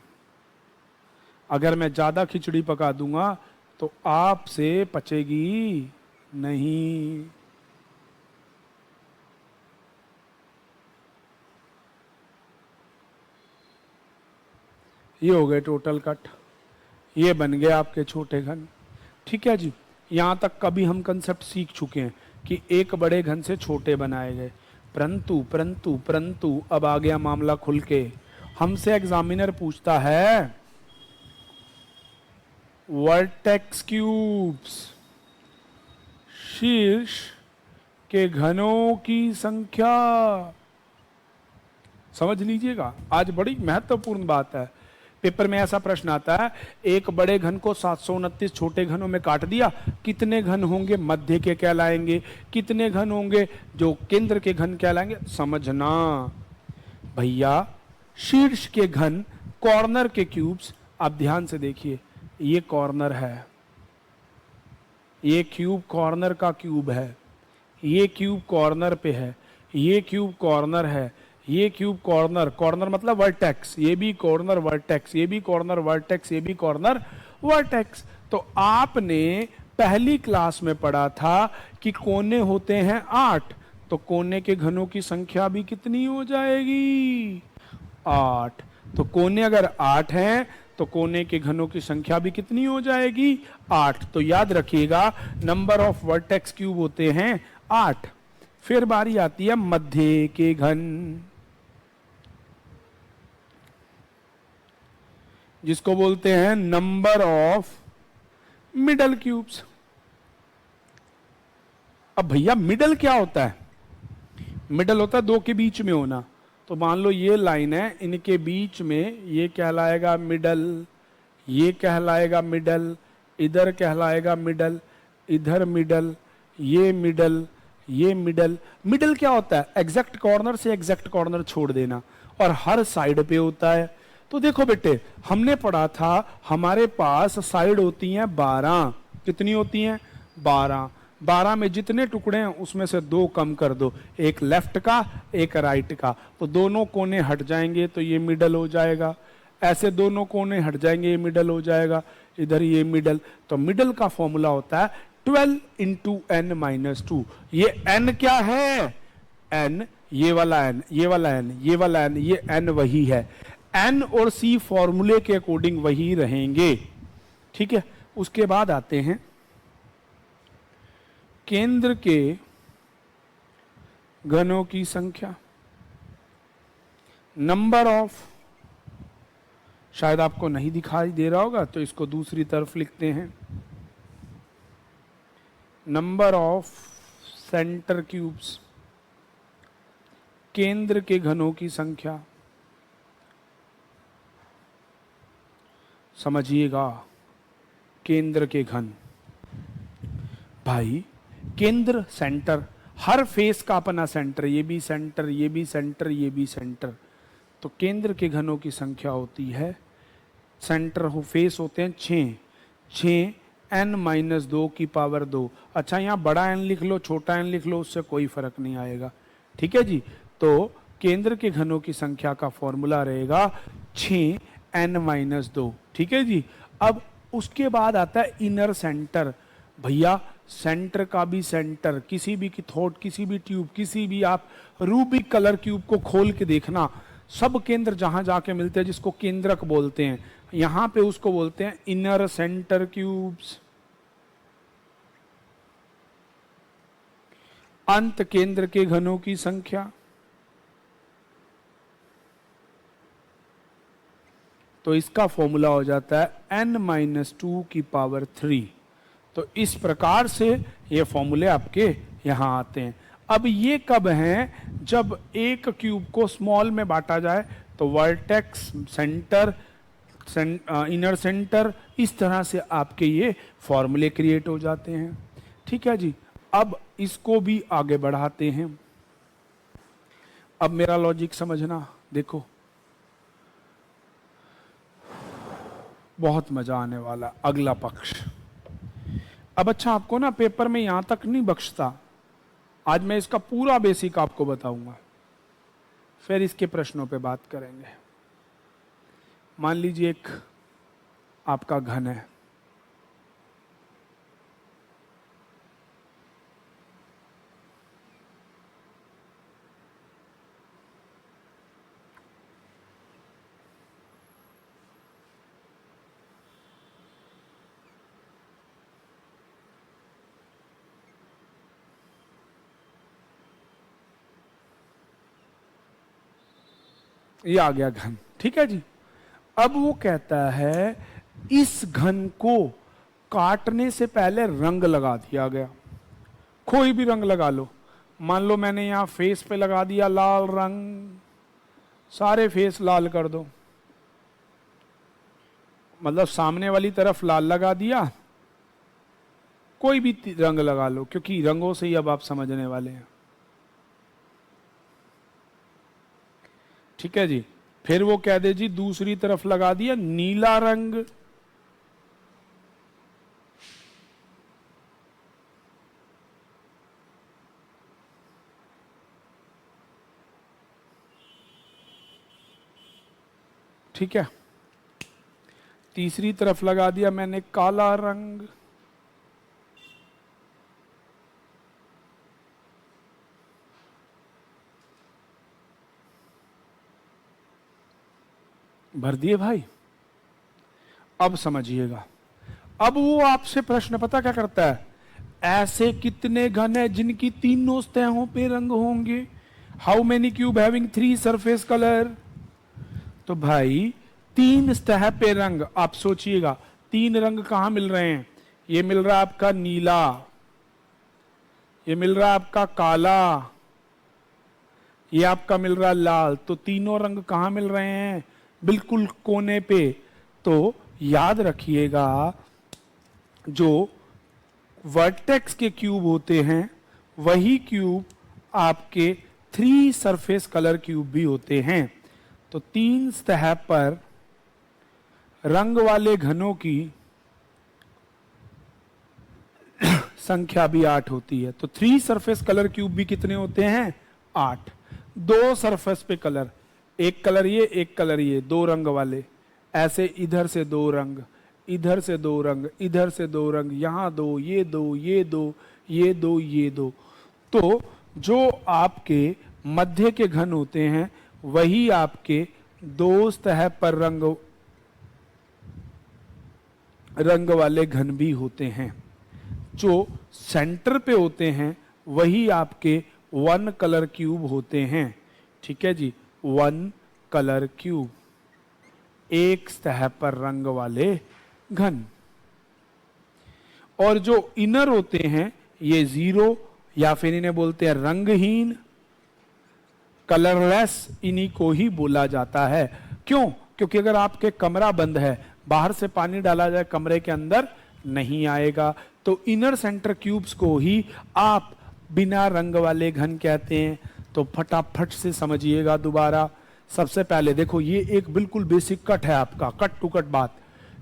अगर मैं ज्यादा खिचड़ी पका दूंगा तो आपसे पचेगी नहीं। ये हो गए टोटल कट, ये बन गए आपके छोटे घन। ठीक है जी, यहां तक कभी हम कंसेप्ट सीख चुके हैं कि एक बड़े घन से छोटे बनाए गए। परंतु परंतु परंतु अब आ गया मामला खुल के। हमसे एग्जामिनर पूछता है वर्टेक्स क्यूब्स, शीर्ष के घनों की संख्या। समझ लीजिएगा, आज बड़ी महत्वपूर्ण बात है। पेपर में ऐसा प्रश्न आता है, एक बड़े घन को 729 छोटे घनों में काट दिया, कितने घन होंगे मध्य के कहलाएंगे, कितने घन होंगे जो केंद्र के घन कहलाएंगे। समझना भैया, शीर्ष के घन कॉर्नर के क्यूब्स, आप ध्यान से देखिए, ये कॉर्नर है, ये क्यूब कॉर्नर का क्यूब है, ये क्यूब कॉर्नर पे है, ये क्यूब कॉर्नर है, ये क्यूब कॉर्नर, कॉर्नर मतलब वर्टेक्स, ये भी कॉर्नर वर्टेक्स, ये भी कॉर्नर वर्टेक्स, ये भी कॉर्नर वर्टेक्स। तो आपने पहली क्लास में पढ़ा था कि कोने होते हैं 8, तो कोने के घनों की संख्या भी कितनी हो जाएगी? 8। तो कोने अगर 8 हैं तो कोने के घनों की संख्या भी कितनी हो जाएगी? 8। तो याद रखिएगा, नंबर ऑफ वर्टेक्स क्यूब होते हैं 8। फिर बारी आती है मध्य के घन, जिसको बोलते हैं नंबर ऑफ मिडल क्यूब्स। अब भैया मिडल क्या होता है? मिडल होता है दो के बीच में होना। तो मान लो ये लाइन है, इनके बीच में ये कहलाएगा मिडल, ये कहलाएगा मिडल, इधर कहलाएगा मिडल, इधर मिडल, ये मिडल, ये मिडल। मिडल क्या होता है? एग्जैक्ट कॉर्नर से एग्जैक्ट कॉर्नर छोड़ देना, और हर साइड पे होता है। तो देखो बेटे, हमने पढ़ा था हमारे पास साइड होती हैं 12। कितनी होती हैं? 12। 12 में जितने टुकड़े हैं उसमें से 2 कम कर दो, एक लेफ्ट का एक राइट का, तो दोनों कोने हट जाएंगे, तो ये मिडल हो जाएगा। ऐसे दोनों कोने हट जाएंगे, ये मिडल हो जाएगा, इधर ये मिडल। तो मिडल का फॉर्मूला होता है 12 इंटू n-2। ये n क्या है? n, ये वाला n, ये वाला n, ये वाला n, ये n वही है। n और c फॉर्मूले के अकॉर्डिंग वही रहेंगे। ठीक है, उसके बाद आते हैं केंद्र के घनों की संख्या, नंबर ऑफ। शायद आपको नहीं दिखाई दे रहा होगा तो इसको दूसरी तरफ लिखते हैं, नंबर ऑफ सेंटर क्यूब्स, केंद्र के घनों की संख्या। समझिएगा, केंद्र के घन भाई, केंद्र सेंटर, हर फेस का अपना सेंटर, ये भी सेंटर, ये भी सेंटर, ये भी सेंटर। तो केंद्र के घनों की संख्या होती है, सेंटर हो फेस होते हैं 6 n-2 की पावर 2। अच्छा, यहाँ बड़ा n लिख लो छोटा n लिख लो, उससे कोई फर्क नहीं आएगा। ठीक है जी। तो केंद्र के घनों की संख्या का फॉर्मूला रहेगा 6 n-2। ठीक है जी। अब उसके बाद आता है इनर सेंटर। भैया सेंटर का भी सेंटर, किसी भी कैथोड, किसी भी ट्यूब, किसी भी आप रूबिक कलर क्यूब को खोल के देखना, सब केंद्र जहां जाके मिलते हैं जिसको केंद्रक बोलते हैं, यहां पे उसको बोलते हैं इनर सेंटर क्यूब्स। अंत केंद्र के घनों की संख्या, तो इसका फॉर्मूला हो जाता है n-2 की पावर 3। तो इस प्रकार से ये फॉर्मूले आपके यहां आते हैं। अब ये कब हैं? जब एक क्यूब को स्मॉल में बांटा जाए तो वर्टेक्स, सेंटर, इनर सेंटर, इस तरह से आपके ये फॉर्मूले क्रिएट हो जाते हैं। ठीक है जी। अब इसको भी आगे बढ़ाते हैं। अब मेरा लॉजिक समझना, देखो बहुत मजा आने वाला अगला पक्ष। अब अच्छा, आपको ना पेपर में यहां तक नहीं बख्शता, आज मैं इसका पूरा बेसिक आपको बताऊंगा, फिर इसके प्रश्नों पे बात करेंगे। मान लीजिए एक आपका घन है, ये आ गया घन। ठीक है जी। अब वो कहता है इस घन को काटने से पहले रंग लगा दिया गया। कोई भी रंग लगा लो, मान लो मैंने यहां फेस पे लगा दिया लाल रंग, सारे फेस लाल कर दो, मतलब सामने वाली तरफ लाल लगा दिया। कोई भी रंग लगा लो, क्योंकि रंगों से ही अब आप समझने वाले हैं। ठीक है जी। फिर वो कह दे जी दूसरी तरफ लगा दिया नीला रंग, ठीक है। तीसरी तरफ लगा दिया मैंने काला रंग, भर दिए भाई। अब समझिएगा, अब वो आपसे प्रश्न पता क्या करता है, ऐसे कितने घन है जिनकी तीनों सतहों पे रंग होंगे? How many cube having 3 surface colour? तो भाई 3 सतह पे रंग, आप सोचिएगा 3 रंग कहां मिल रहे हैं? ये मिल रहा है आपका नीला, ये मिल रहा है आपका काला, ये आपका मिल रहा है लाल। तो तीनों रंग कहां मिल रहे हैं? बिल्कुल कोने पे। तो याद रखिएगा, जो वर्टेक्स के क्यूब होते हैं वही क्यूब आपके 3 सरफेस कलर क्यूब भी होते हैं। तो 3 सतह पर रंग वाले घनों की संख्या भी 8 होती है। तो 3 सरफेस कलर क्यूब भी कितने होते हैं? 8। 2 सरफेस पे कलर, एक कलर ये, एक कलर ये, 2 रंग वाले, ऐसे इधर से 2 रंग, इधर से 2 रंग, इधर से 2 रंग, यहां 2, ये 2, ये 2, ये 2, ये 2। तो जो आपके मध्य के घन होते हैं वही आपके 2 सतह पर रंग वाले घन भी होते हैं। जो सेंटर पे होते हैं वही आपके 1 कलर क्यूब होते हैं। ठीक है जी, 1 कलर क्यूब, एक सतह पर रंग वाले घन। और जो इनर होते हैं ये 0, या फिर इन्हें बोलते हैं रंगहीन, कलरलेस, इन्हीं को ही बोला जाता है। क्यों? क्योंकि अगर आपके कमरा बंद है, बाहर से पानी डाला जाए कमरे के अंदर नहीं आएगा। तो इनर सेंटर क्यूब्स को ही आप बिना रंग वाले घन कहते हैं। तो फटाफट से समझिएगा दोबारा। सबसे पहले देखो, ये एक बिल्कुल बेसिक कट है आपका, कट टू कट बात।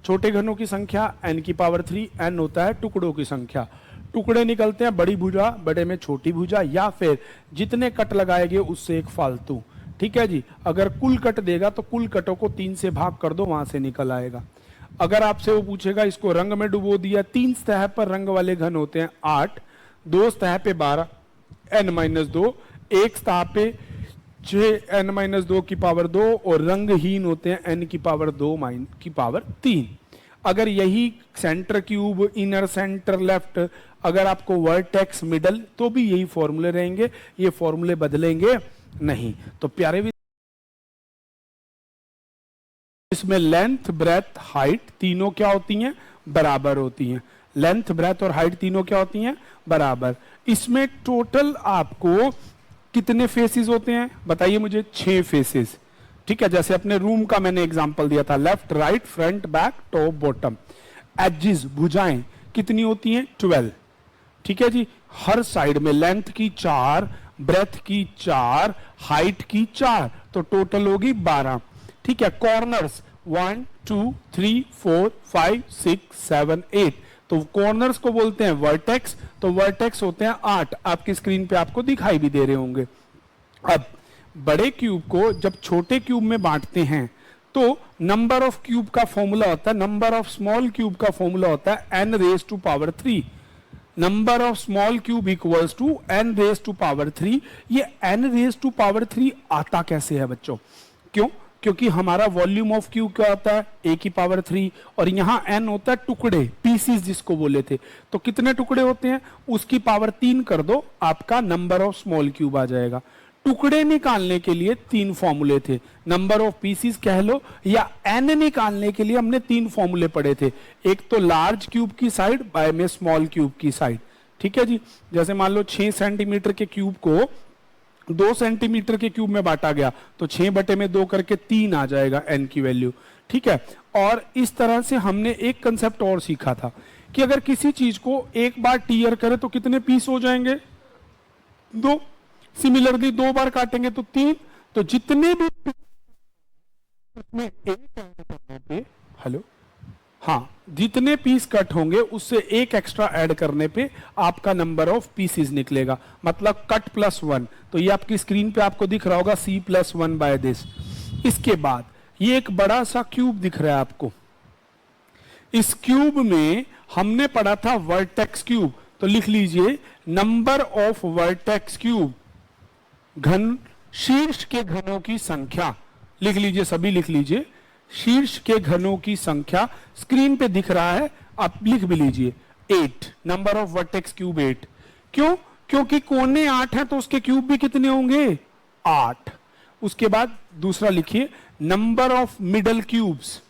छोटे घनों की संख्या n⁻3, n होता है टुकड़ों की संख्या। टुकड़े निकलते हैं बड़ी भुजा, बड़े में छोटी भुजा, या फिर जितने कट लगाए गए उससे एक फालतू। ठीक है जी। अगर कुल कट देगा तो कुल कटों को 3 से भाग कर दो, वहां से निकल आएगा। अगर आपसे वो पूछेगा इसको रंग में डुबो दिया, 3 सतह पर रंग वाले घन होते हैं 8, 2 सतह पे 12, n-2, एक सतह पे n-2 की पावर 2 और रंगहीन होते हैं n की पावर 2 की पावर 3। अगर यही centre cube, inner centre left, अगर आपको वर्टेक्स मिडल, तो भी यही फॉर्मूले रहेंगे, ये फॉर्मूले बदलेंगे नहीं। तो प्यारे इसमें लेंथ, ब्रेथ, हाइट तीनों क्या होती हैं? बराबर होती हैं। लेंथ, ब्रेथ और हाइट तीनों क्या होती हैं? बराबर। इसमें टोटल आपको कितने फेसेस होते हैं बताइए मुझे? 6 फेसेस। ठीक है, जैसे अपने रूम का मैंने एग्जांपल दिया था, left, right, front, back, top, bottom. Edges, भुजाएं कितनी होती हैं? 12। ठीक है जी। हर साइड में लेंथ की 4, ब्रेथ की 4, हाइट की 4, तो टोटल होगी 12। ठीक है। कॉर्नर्स 1 2 3 4 5 6 7 8, तो कॉर्नर्स को बोलते हैं वर्टेक्स, तो वर्टेक्स होते हैं 8। आपकी स्क्रीन पे आपको दिखाई भी दे रहे होंगे। अब बड़े क्यूब को जब छोटे क्यूब में बांटते हैं तो नंबर ऑफ क्यूब का फॉर्मूला होता है, नंबर ऑफ स्मॉल क्यूब का फॉर्मूला होता है n⁻³ number of small cube equals to n⁻³ ये n⁻³ आता कैसे है बच्चों? क्यों? क्योंकि हमारा वॉल्यूम ऑफ क्यूब क्या होता है? a⁻³ और यहां n होता है टुकड़े, पीसीस जिसको बोले थे। तो कितने टुकड़े होते हैं? उसकी पावर 3 कर दो, आपका नंबर ऑफ स्मॉल क्यूब आ जाएगा। टुकड़े निकालने के लिए 3 फॉर्मूले थे, नंबर ऑफ पीसीस कह लो, या n निकालने के लिए हमने 3 फॉर्मूले पढ़े थे। एक तो लार्ज क्यूब की साइड बाय में स्मॉल क्यूब की साइड। ठीक है जी। जैसे मान लो 6 सेंटीमीटर के क्यूब को 2 सेंटीमीटर के क्यूब में बांटा गया तो 6/2 करके 3 आ जाएगा n की वैल्यू। ठीक है। और इस तरह से हमने एक कंसेप्ट और सीखा था कि अगर किसी चीज को एक बार टीयर करे तो कितने पीस हो जाएंगे? 2। सिमिलरली 2 बार काटेंगे तो 3। तो जितने भी उसमें एक ऐड करने पे, हेलो, हाँ, जितने पीस कट होंगे उससे एक एक्स्ट्रा ऐड करने पे आपका नंबर ऑफ पीसेस निकलेगा, मतलब कट +1। तो ये आपकी स्क्रीन पे आपको दिख रहा होगा C+1 बाय दिस। इसके बाद ये एक बड़ा सा क्यूब दिख रहा है आपको। इस क्यूब में हमने पढ़ा था वर्टेक्स क्यूब, तो लिख लीजिए नंबर ऑफ वर्टेक्स क्यूब, घन, शीर्ष के घनों की संख्या। लिख लीजिए, सभी लिख लीजिए, शीर्ष के घनों की संख्या स्क्रीन पे दिख रहा है, आप लिख भी लीजिए 8। Number of vertex cube 8। क्यों? क्योंकि कोने 8 हैं तो उसके क्यूब भी कितने होंगे? 8। उसके बाद दूसरा लिखिए number of middle cubes.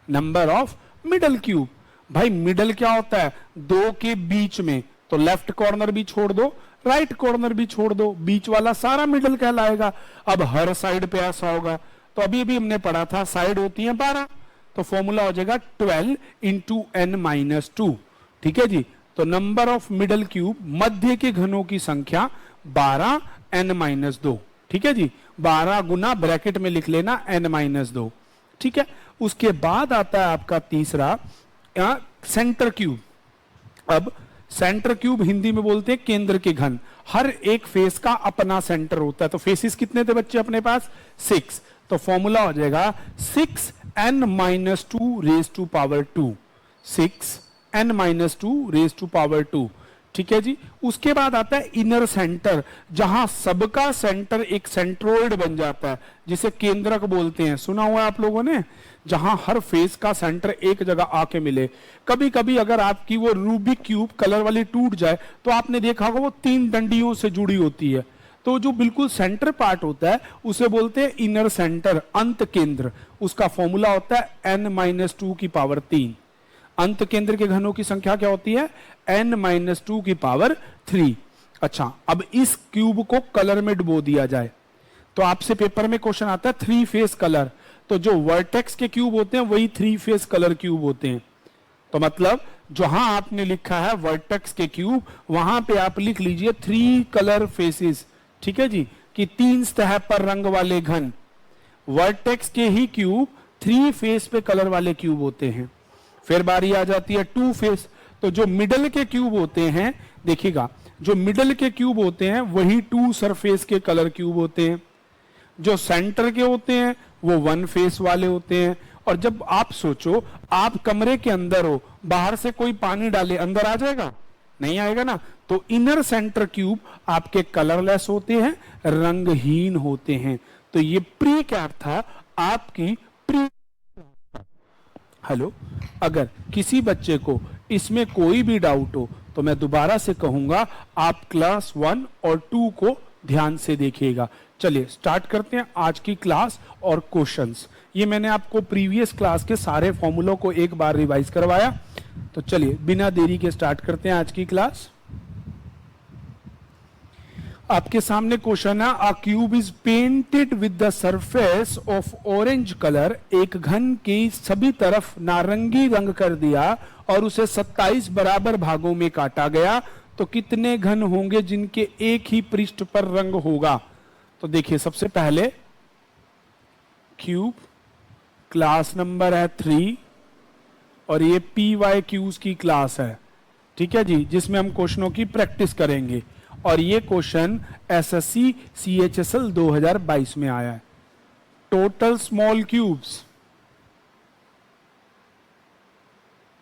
Number of middle cube, भाई मिडल क्या होता है? 2 के बीच में, तो लेफ्ट कॉर्नर भी छोड़ दो, राइट कॉर्नर भी छोड़ दो, बीच वाला सारा मिडल कहलाएगा। अब हर साइड पे ऐसा होगा, तो अभी भी हमने पढ़ा था साइड होती है 12, तो फॉर्मूला हो जाएगा 12 × n-2। ठीक है जी। तो नंबर ऑफ मिडल क्यूब, मध्य के घनों की संख्या 12 n-2। ठीक है जी। 12 गुना ब्रैकेट में लिख लेना n-2। ठीक है। उसके बाद आता है आपका तीसरा सेंटर क्यूब। अब सेंटर क्यूब हिंदी में बोलते हैं केंद्र के घन। हर एक फेस का अपना सेंटर होता है। तो फेसेस कितने थे बच्चे अपने पास? 6। तो फॉर्मूला हो जाएगा 6n-2⁻²। 6n-2⁻²। ठीक है जी। उसके बाद आता है इनर सेंटर, जहां सबका सेंटर एक सेंट्रोइड बन जाता है, जिसे केंद्रक बोलते हैं। सुना हुआ है आप लोगों ने? जहां हर फेस का सेंटर एक जगह आके मिले। कभी कभी अगर आपकी वो रूबिक क्यूब कलर वाली टूट जाए तो आपने देखा होगा वो 3 डंडियों से जुड़ी होती है, तो जो बिल्कुल सेंटर पार्ट होता है उसे बोलते हैं इनर सेंटर, अंत केंद्र। उसका फॉर्मूला होता है n-2⁻3। अंत केंद्र के घनों की संख्या क्या होती है? n-2⁻3। अच्छा, अब इस क्यूब को कलर में डुबो दिया जाए तो आपसे पेपर में क्वेश्चन आता है 3 फेस कलर। तो जो वर्टेक्स के क्यूब होते हैं वही 3 फेस कलर क्यूब होते हैं। तो मतलब जहां आपने लिखा है वर्टेक्स के क्यूब, वहां पे आप लिख लीजिए 3 कलर फेसेस। ठीक है जी, कि 3 सतह पर रंग वाले घन। वर्टेक्स के ही क्यूब 3 फेस पे कलर वाले क्यूब होते हैं। फिर बारी आ जाती है 2 फेस। तो जो मिडल के क्यूब होते हैं, देखिएगा, जो मिडल के क्यूब होते हैं वही 2 सरफेस के कलर क्यूब होते हैं। जो सेंटर के होते हैं वो 1 फेस वाले होते हैं। और जब आप सोचो, आप कमरे के अंदर हो, बाहर से कोई पानी डाले, अंदर आ जाएगा? नहीं आएगा ना। तो इनर सेंटर क्यूब आपके कलरलेस होते हैं, रंगहीन होते हैं। तो ये प्री कैप था आपकी प्री। हेलो, अगर किसी बच्चे को इसमें कोई भी डाउट हो तो मैं दोबारा से कहूंगा आप क्लास 1 और 2 को ध्यान से देखिएगा। चलिए स्टार्ट करते हैं आज की क्लास और क्वेश्चंस। ये मैंने आपको प्रीवियस क्लास के सारे फॉर्मूलों को एक बार रिवाइज करवाया। तो चलिए बिना देरी के स्टार्ट करते हैं आज की क्लास। आपके सामने क्वेश्चन है, अ cube is painted with the surface of orange colour. एक घन की सभी तरफ नारंगी रंग कर दिया और उसे 27 बराबर भागों में काटा गया, तो कितने घन होंगे जिनके एक ही पृष्ठ पर रंग होगा? तो देखिए, सबसे पहले क्यूब क्लास नंबर है 3 और ये PYQs की क्लास है, ठीक है जी, जिसमें हम क्वेश्चनों की प्रैक्टिस करेंगे। और ये क्वेश्चन SSC CHSL 2022 में आया है। टोटल स्मॉल क्यूब्स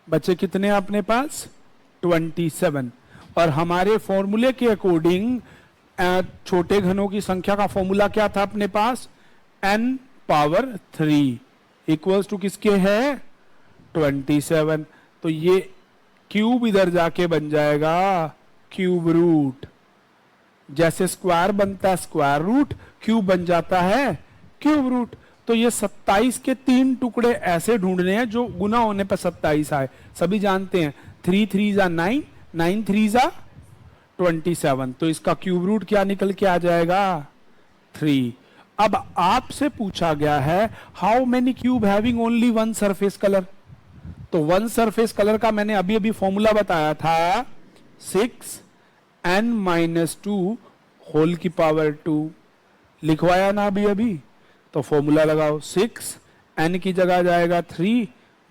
बच्चे कितने हैं अपने पास? 27। और हमारे फॉर्मूले के अकॉर्डिंग छोटे घनों की संख्या का फॉर्मूला क्या था अपने पास? n पावर 3 इक्वल्स टू किसके है? 27। तो ये क्यूब इधर जाके बन जाएगा क्यूब रूट। जैसे स्क्वायर बनता है स्क्वायर रूट, क्यूब बन जाता है क्यूब रूट। तो ये 27 के 3 टुकड़े ऐसे ढूंढने हैं जो गुना होने पर 27 आए। सभी जानते हैं 3 3 जा 9, 9 3 जा 27। तो इसका क्यूब रूट क्या निकल के आ जाएगा? 3। अब आपसे पूछा गया है how many cube having only one surface colour. तो वन सरफेस कलर का मैंने अभी अभी फॉर्मूला बताया था, 6n-2 होल की पावर 2। लिखवाया ना अभी? तो फॉर्मूला लगाओ, 6n की जगह जाएगा 3 -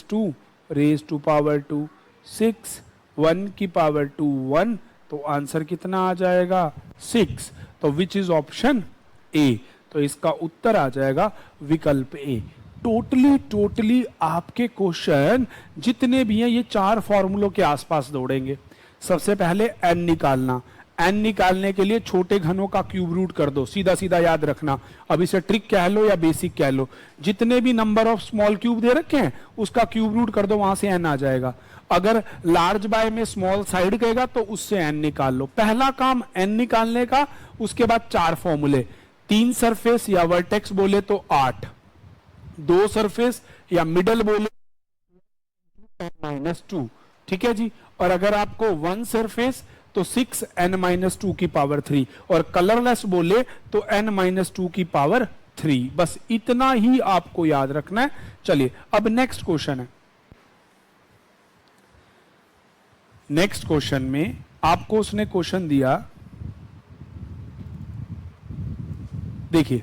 2 रेज टू पावर 2, 6 1 की पावर 2 1। तो आंसर कितना आ जाएगा? 6। तो विच इज ऑप्शन ए। तो इसका उत्तर आ जाएगा विकल्प ए। टोटली आपके क्वेश्चन जितने भी हैं ये 4 फॉर्मूलों के आसपास दौड़ेंगे। सबसे पहले n निकालना। n निकालने के लिए छोटे घनों का क्यूब रूट कर दो, सीधा सीधा याद रखना। अब इसे ट्रिक कह लो या बेसिक कह लो, जितने भी नंबर ऑफ स्मॉल क्यूब दे रखे हैं उसका क्यूब रूट कर दो, वहां से n आ जाएगा। अगर लार्ज बाय में स्मॉल साइड कहेगा तो उससे n निकाल लो। पहला काम n निकालने का, उसके बाद 4 फॉर्मूले। 3 सरफेस या वर्टेक्स बोले तो 8, 2 सरफेस या मिडल बोले -2, ठीक है जी। और अगर आपको 1 सरफेस तो 6n-2 की पावर 3, और कलरलेस बोले तो n-2 की पावर 3। बस इतना ही आपको याद रखना है। चलिए अब नेक्स्ट क्वेश्चन है। नेक्स्ट क्वेश्चन में आपको उसने क्वेश्चन दिया, देखिए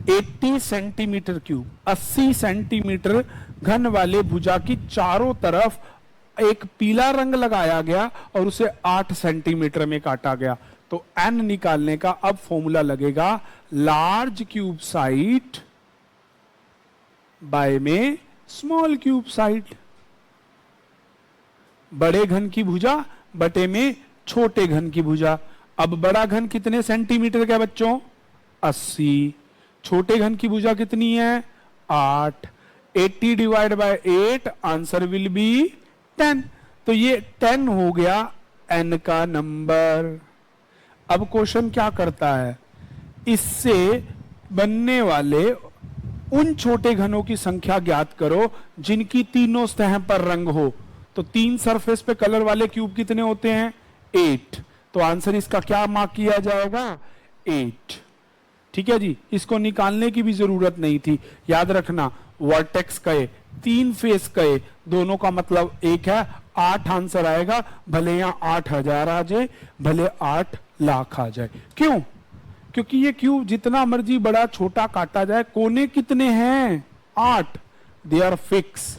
80 सेंटीमीटर क्यूब, 80 सेंटीमीटर घन वाले भुजा की चारों तरफ एक पीला रंग लगाया गया और उसे 8 सेंटीमीटर में काटा गया। तो n निकालने का अब फॉर्मूला लगेगा लार्ज क्यूब साइड बाय में स्मॉल क्यूब साइड। बड़े घन की भुजा बटे में छोटे घन की भुजा। अब बड़ा घन कितने सेंटीमीटर का बच्चों? 80। छोटे घन की भुजा कितनी है? 8। 80 divide by 8, answer will be 10। तो ये 10 हो गया n का नंबर। अब क्वेश्चन क्या करता है, इससे बनने वाले उन छोटे घनों की संख्या ज्ञात करो जिनकी तीनों सतह पर रंग हो। तो 3 सरफेस पे कलर वाले क्यूब कितने होते हैं? 8। तो आंसर इसका क्या मार्क किया जाएगा? 8। ठीक है जी, इसको निकालने की भी जरूरत नहीं थी। याद रखना, वर्टेक्स कहे 3 फेस कहे, दोनों का मतलब एक है। 8 आंसर आएगा, भले यहां 8000 आ जाए, भले 8 लाख आ जाए। क्यों? क्योंकि ये क्यूब जितना मर्जी बड़ा छोटा काटा जाए, कोने कितने हैं? 8। They are fix.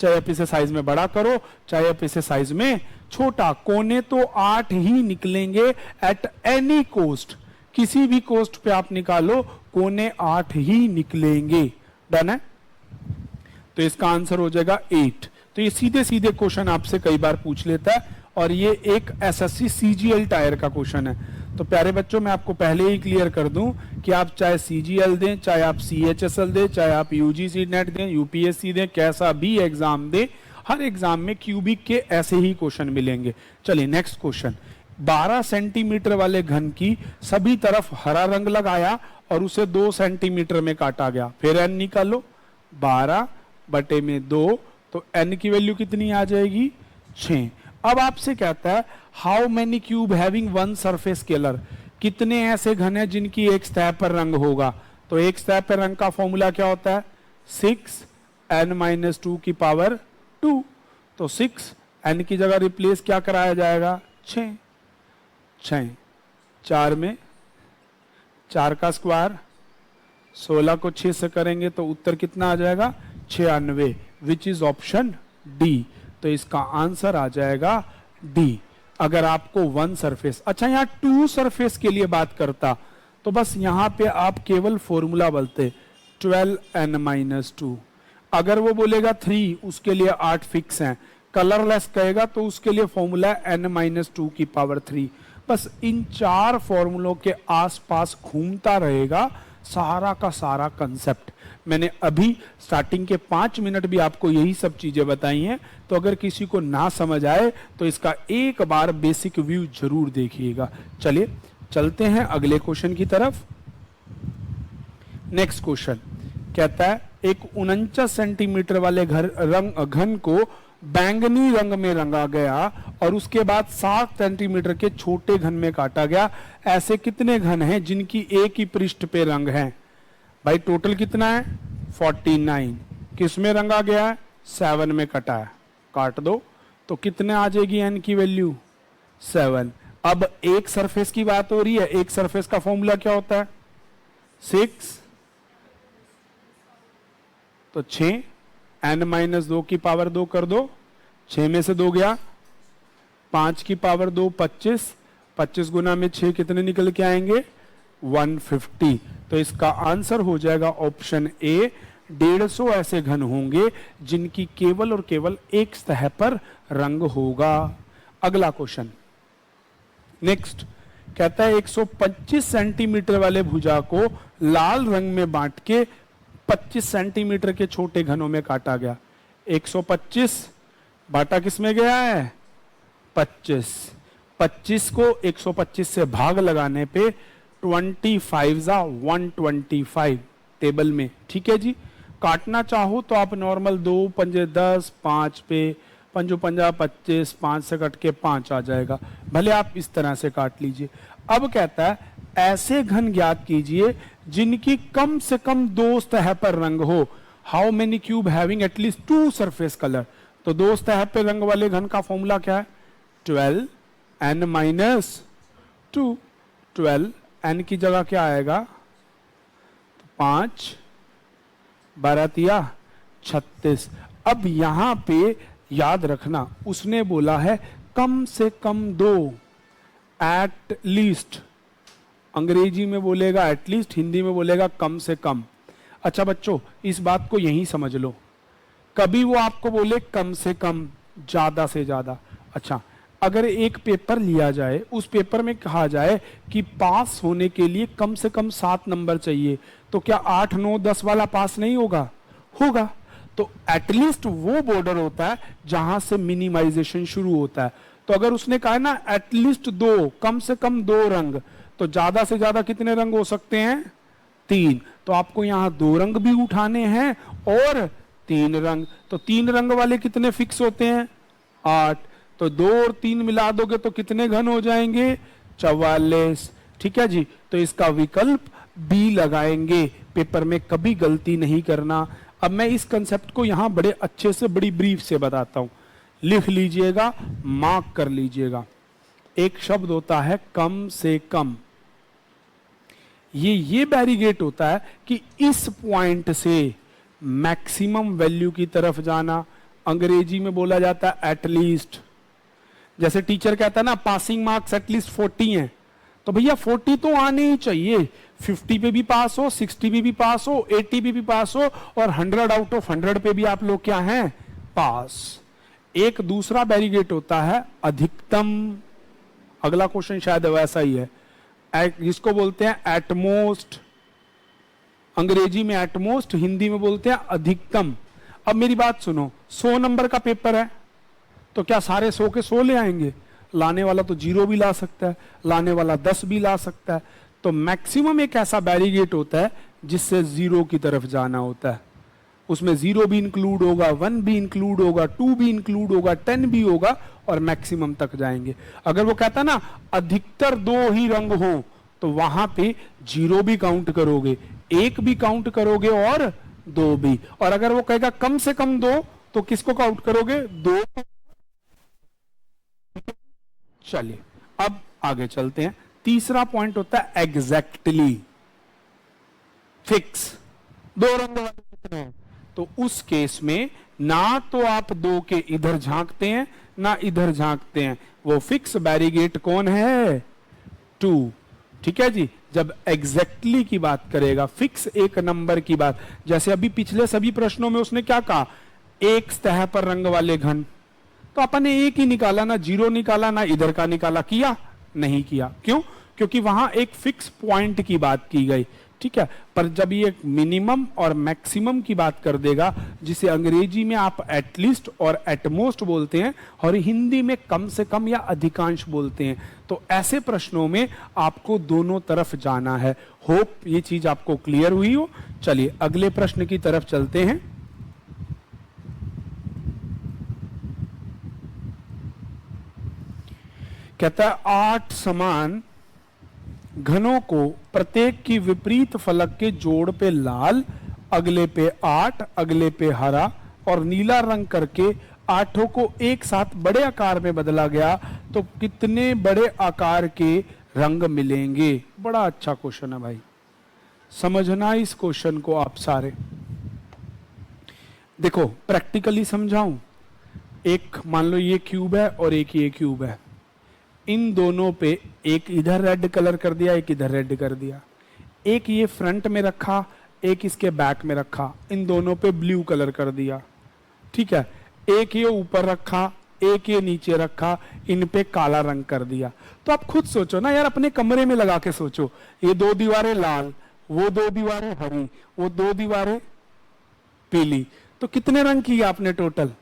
चाहे आप इसे साइज में बड़ा करो, चाहे आप इसे साइज में छोटा, कोने तो 8 ही निकलेंगे एट एनी कोस्ट। किसी भी कोस्ट पे आप निकालो, कोने 8 ही निकलेंगे। डन है? तो इसका आंसर हो जाएगा 8। तो ये सीधे सीधे क्वेश्चन आपसे कई बार पूछ लेता है, और ये एक एसएससी सीजीएल टायर का क्वेश्चन है। तो प्यारे बच्चों, मैं आपको पहले ही क्लियर कर दूं कि आप चाहे सीजीएल दें, चाहे आप सीएचएसएल दें, चाहे आप यूजीसी नेट दें, यूपीएससी दें, कैसा भी एग्जाम दें, हर एग्जाम में क्यूबिक के ऐसे ही क्वेश्चन मिलेंगे। चलिए नेक्स्ट क्वेश्चन। 12 सेंटीमीटर वाले घन की सभी तरफ हरा रंग लगाया और उसे 2 सेंटीमीटर में काटा गया, फिर एन निकालो। 12/2, तो एन की वैल्यू कितनी आ जाएगी? 6। अब आपसे कहता है how many cube having one surface colour, कितने ऐसे घन हैं जिनकी एक सतह पर रंग होगा। तो एक सतह पर रंग का फॉर्मूला क्या होता है? 6n-2 की पावर 2। तो 6 n की जगह रिप्लेस क्या कराया जाएगा? 6। 4 में 4 का स्क्वायर, 16 को 6 से करेंगे तो उत्तर कितना आ जाएगा? 96, विच इज ऑप्शन डी। तो इसका आंसर आ जाएगा डी। अगर आपको वन सरफेस, अच्छा यहां 2 सरफेस के लिए बात करता तो बस यहां पे आप केवल फॉर्मूला बोलते 12n-2। अगर वो बोलेगा 3, उसके लिए 8 फिक्स हैं। कलरलेस कहेगा तो उसके लिए फॉर्मूला n-2 की पावर 3। बस इन 4 फॉर्मूलों के आसपास घूमता रहेगा सारा का सारा कंसेप्ट। मैंने अभी स्टार्टिंग के 5 मिनट भी आपको यही सब चीजें बताई हैं। तो अगर किसी को ना समझ आए तो इसका एक बार बेसिक व्यू जरूर देखिएगा। चलिए चलते हैं अगले क्वेश्चन की तरफ। नेक्स्ट क्वेश्चन कहता है एक 49 सेंटीमीटर वाले घन को बैंगनी रंग में रंगा गया और उसके बाद 7 सेंटीमीटर के छोटे घन में काटा गया। ऐसे कितने घन हैं जिनकी एक ही पृष्ठ पे रंग है? भाई टोटल कितना है? 49। किस में रंगा गया है? 7 में कटा है। काट दो तो कितने आ जाएगी एन की वैल्यू? 7। अब एक सरफेस की बात हो रही है। एक सरफेस का फॉर्मूला क्या होता है? 6, तो 6 n-2 की पावर 2 कर दो। 6 में से 2 गया, 5 की पावर 2 25, 25 गुना में 6 कितने निकल के आएंगे? 150। तो इसका आंसर हो जाएगा ऑप्शन ए। 150 ऐसे घन होंगे जिनकी केवल और केवल एक सतह पर रंग होगा। अगला क्वेश्चन नेक्स्ट कहता है 125 सेंटीमीटर वाले भुजा को लाल रंग में बांट के 25 सेंटीमीटर के छोटे घनों में काटा गया। 125 बांटा किस में गया है? 25। 25 को 125 से भाग लगाने पे 25 टेबल में, ठीक है जी। काटना चाहो तो आप नॉर्मल 2 पंजे 10, 5 पे 5 पंजा 25, 5 से कट के 5 आ जाएगा। भले आप इस तरह से काट लीजिए। अब कहता है ऐसे घन ज्ञात कीजिए जिनकी कम से कम 2 सतह पर रंग हो। How many cube having at least 2 surface colour. तो 2 सतह पे रंग वाले घन का फॉर्मूला क्या है? 12n-2। 12 n की जगह क्या आएगा? 5 12 36। अब यहां पे याद रखना उसने बोला है कम से कम 2, एट लीस्ट। अंग्रेजी में बोलेगा एटलीस्ट, हिंदी में बोलेगा कम से कम। अच्छा बच्चों, इस बात को यहीं समझ लो। कभी वो आपको बोले कम से कम, ज्यादा से ज्यादा। अच्छा, अगर एक पेपर लिया जाए, उस पेपर में कहा जाए कि पास होने के लिए कम से कम 7 नंबर चाहिए, तो क्या 8, 9, 10 वाला पास नहीं होगा? होगा। तो एटलीस्ट वो बॉर्डर होता है जहां से मिनिमाइजेशन शुरू होता है। तो अगर उसने कहा ना एटलीस्ट 2, कम से कम 2 रंग, तो ज्यादा से ज्यादा कितने रंग हो सकते हैं? 3। तो आपको यहां 2 रंग भी उठाने हैं और 3 रंग। तो 3 रंग वाले कितने फिक्स होते हैं? 8। तो 2 और 3 मिला दोगे तो कितने घन हो जाएंगे? 44। ठीक है जी। तो इसका विकल्प बी लगाएंगे। पेपर में कभी गलती नहीं करना। अब मैं इस कंसेप्ट को यहां बड़े अच्छे से, बड़ी ब्रीफ से बताता हूं। लिख लीजिएगा, मार्क कर लीजिएगा। एक शब्द होता है कम से कम। ये बैरिगेट होता है कि इस पॉइंट से मैक्सिमम वैल्यू की तरफ जाना। अंग्रेजी में बोला जाता है एटलीस्ट। जैसे टीचर कहता है ना पासिंग मार्क्स एटलीस्ट 40 हैं, तो भैया 40 तो आने ही चाहिए। 50 पे भी पास हो, 60 पे भी पास हो, 80 पे भी पास हो, और 100 आउट ऑफ 100 पे भी आप लोग क्या हैं? पास। एक दूसरा बैरिगेट होता है अधिकतम, अगला क्वेश्चन शायद वैसा ही है, जिसको बोलते हैं एटमोस्ट, अंग्रेजी में एटमोस्ट, हिंदी में बोलते हैं अधिकतम। अब मेरी बात सुनो, 100 नंबर का पेपर है तो क्या सारे 100 के 100 ले आएंगे? लाने वाला तो 0 भी ला सकता है, लाने वाला 10 भी ला सकता है। तो मैक्सिमम एक ऐसा बैरिगेट होता है जिससे 0 की तरफ जाना होता है, उसमें 0 भी इंक्लूड होगा, 1 भी इंक्लूड होगा, 2 भी इंक्लूड होगा, 10 भी होगा और मैक्सिमम तक जाएंगे। अगर वो कहता ना अधिकतर 2 ही रंग हो तो वहां पे 0 भी काउंट करोगे, 1 भी काउंट करोगे और 2 भी। और अगर वो कहेगा कम से कम 2 तो किसको काउंट करोगे? 2। चलिए अब आगे चलते हैं। तीसरा पॉइंट होता है एग्जैक्टली फिक्स। 2 रंग वाले कितने हैं? तो उस केस में ना तो आप 2 के इधर झांकते हैं ना इधर झांकते हैं, वो फिक्स बैरिगेट कौन है? 2। ठीक है जी। जब एग्जैक्टली की बात करेगा, फिक्स एक नंबर की बात, जैसे अभी पिछले सभी प्रश्नों में उसने क्या कहा, एक सतह पर रंग वाले घन, तो अपन ने एक ही निकाला, ना 0 निकाला ना इधर का निकाला, किया नहीं किया। क्यों? क्योंकि वहां एक फिक्स पॉइंट की बात की गई। ठीक है। पर जब ये मिनिमम और मैक्सिमम की बात कर देगा, जिसे अंग्रेजी में आप एटलीस्ट और एटमोस्ट बोलते हैं और हिंदी में कम से कम या अधिकांश बोलते हैं, तो ऐसे प्रश्नों में आपको दोनों तरफ जाना है। होप ये चीज आपको क्लियर हुई हो। चलिए अगले प्रश्न की तरफ चलते हैं। कहता है 8 समान घनों को प्रत्येक की विपरीत फलक के जोड़ पे लाल, अगले पे 8, अगले पे हरा और नीला रंग करके 8 को एक साथ बड़े आकार में बदला गया तो कितने बड़े आकार के रंग मिलेंगे? बड़ा अच्छा क्वेश्चन है भाई, समझना इस क्वेश्चन को आप सारे। देखो प्रैक्टिकली समझाऊं, एक मान लो ये क्यूब है और एक ये क्यूब है, इन दोनों पे एक इधर रेड कलर कर दिया, एक इधर रेड कर दिया, एक ये फ्रंट में रखा, एक इसके बैक में रखा, इन दोनों पे ब्लू कलर कर दिया। ठीक है। एक ये ऊपर रखा, एक ये नीचे रखा, इन पे काला रंग कर दिया। तो आप खुद सोचो ना यार, अपने कमरे में लगा के सोचो, ये 2 दीवारें लाल, वो 2 दीवारें हरी, वो 2 दीवारें पीली, तो कितने रंग किया आपने टोटल?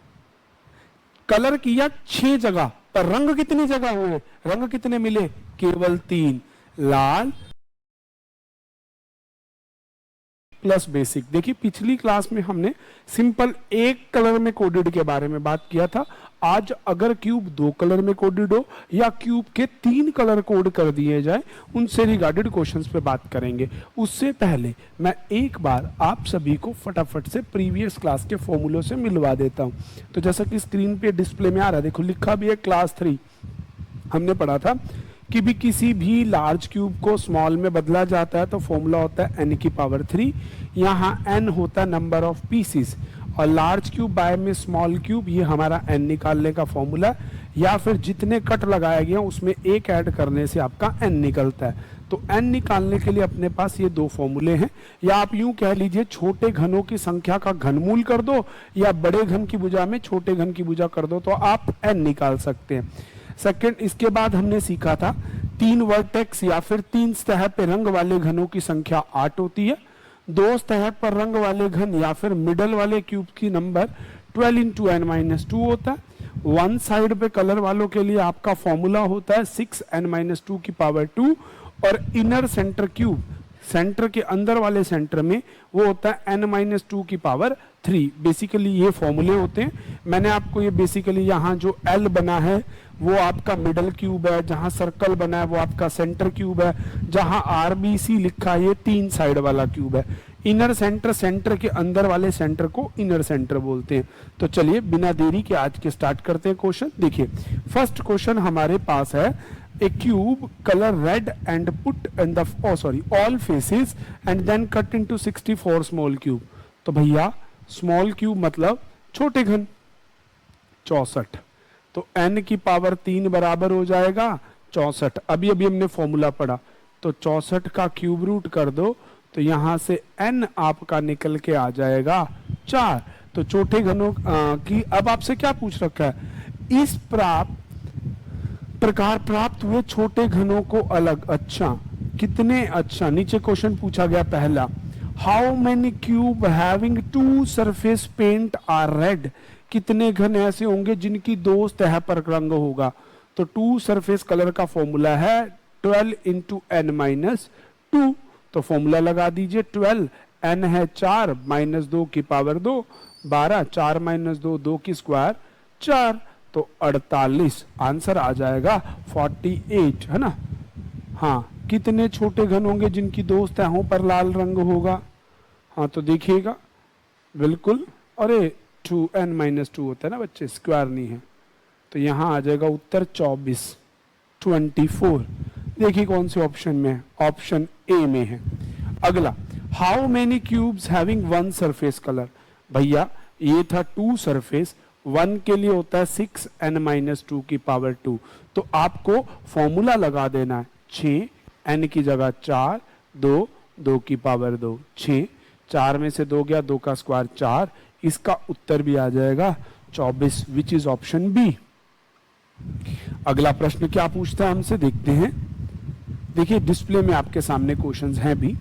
कलर किया 6 जगह, पर रंग कितनी जगह हुए? रंग कितने मिले? केवल 3, लाल प्लस बेसिक। देखिए पिछली क्लास में हमने सिंपल एक कलर में कोडेड के बारे में बात किया था। आज अगर क्यूब 2 कलर में कोडेड हो या क्यूब के 3 कलर कोड कर दिए जाए, उनसे रिगार्डेड क्वेश्चंस पे बात करेंगे। उससे पहले मैं एक बार आप सभी को फटाफट से प्रीवियस क्लास के फॉर्मूलों से मिलवा देता हूं। तो जैसा कि स्क्रीन पे डिस्प्ले में आ रहा है, देखो लिखा भी है क्लास 3। हमने पढ़ा था कि भी किसी भी लार्ज क्यूब को स्मॉल में बदला जाता है तो फॉर्मूला होता है n की पावर 3। यहाँ n होता है नंबर ऑफ पीसीस और लार्ज क्यूब बाय में स्मॉल क्यूब, ये हमारा n निकालने का फॉर्मूला, या फिर जितने कट लगाया गया उसमें एक ऐड करने से आपका n निकलता है। तो n निकालने के लिए अपने पास ये 2 फॉर्मूले हैं, या आप यूं कह लीजिए छोटे घनों की संख्या का घनमूल कर दो या बड़े घन की भुजा में छोटे घन की भुजा कर दो, तो आप n निकाल सकते हैं। सेकंड, इसके बाद हमने सीखा था 3 वर्टेक्स या फिर 3 सतह पे रंग वाले घनों की संख्या 8 होती है। 2 सतह पर रंग वाले घन या फिर मिडल वाले क्यूब की नंबर 12 इंटू n-2 होता है। 1 साइड पे कलर वालों के लिए आपका फॉर्मूला होता है 6n-2 की पावर 2 और इनर सेंटर क्यूब, सेंटर के अंदर वाले सेंटर में वो होता है n-2 की पावर 3। बेसिकली ये फॉर्मूले होते हैं। मैंने आपको ये बेसिकली यहाँ जो L बना है वो आपका मिडल क्यूब है, जहां सर्कल बना है वो आपका सेंटर क्यूब है, जहां RBC लिखा है ये 3 साइड वाला क्यूब है। इनर सेंटर, सेंटर के अंदर वाले सेंटर को इनर सेंटर बोलते हैं। तो चलिए बिना देरी के आज के स्टार्ट करते हैं क्वेश्चन। देखिए फर्स्ट क्वेश्चन हमारे पास है, a cube colour red and put in the all faces and then cut into 64 small cube. तो भैया स्मॉल क्यूब मतलब छोटे घन 64, तो n की पावर 3 बराबर हो जाएगा 64। अभी हमने फॉर्मूला पढ़ा, तो 64 का क्यूब रूट कर दो तो यहां से n आपका निकल के आ जाएगा 4। तो छोटे घनों की अब आपसे क्या पूछ रखा है, इस प्रकार प्राप्त हुए छोटे घनों को अलग, अच्छा कितने, अच्छा नीचे क्वेश्चन पूछा गया पहला, how many cube having two surface paint are red, कितने घन ऐसे होंगे जिनकी दो सतह पर रंग होगा। तो टू सरफेस कलर का फॉर्मूला है 12 इंटू एन माइनस टू, तो फॉर्मूला लगा दीजिए 12, एन है 4 माइनस 2 की पावर 2 12, 4 माइनस 2 2 की स्क्वायर 4, तो 48 आंसर आ जाएगा 48, है ना। हाँ, कितने छोटे घन होंगे जिनकी दो सतहों पर लाल रंग होगा। हाँ तो देखिएगा बिल्कुल, अरे 2n माइनस 2 होता है ना बच्चे, स्क्वायर नहीं है, तो यहां आ जाएगा उत्तर 24। देखिए कौन से ऑप्शन में है, ऑप्शन ए में है। अगला, how many cubes having one surface colour, भैया ये था टू सरफेस, वन के लिए होता है 6n माइनस 2 की पावर 2, तो आपको फॉर्मूला लगा देना है 6, n की जगह 4, 2 2 की पावर 2 6, 4 में से 2 गया, 2 का स्क्वायर 4, इसका उत्तर भी आ जाएगा 24, विच इज ऑप्शन बी। अगला प्रश्न क्या पूछता है हमसे, देखते हैं। देखिए डिस्प्ले में आपके सामने क्वेश्चंस हैं भी।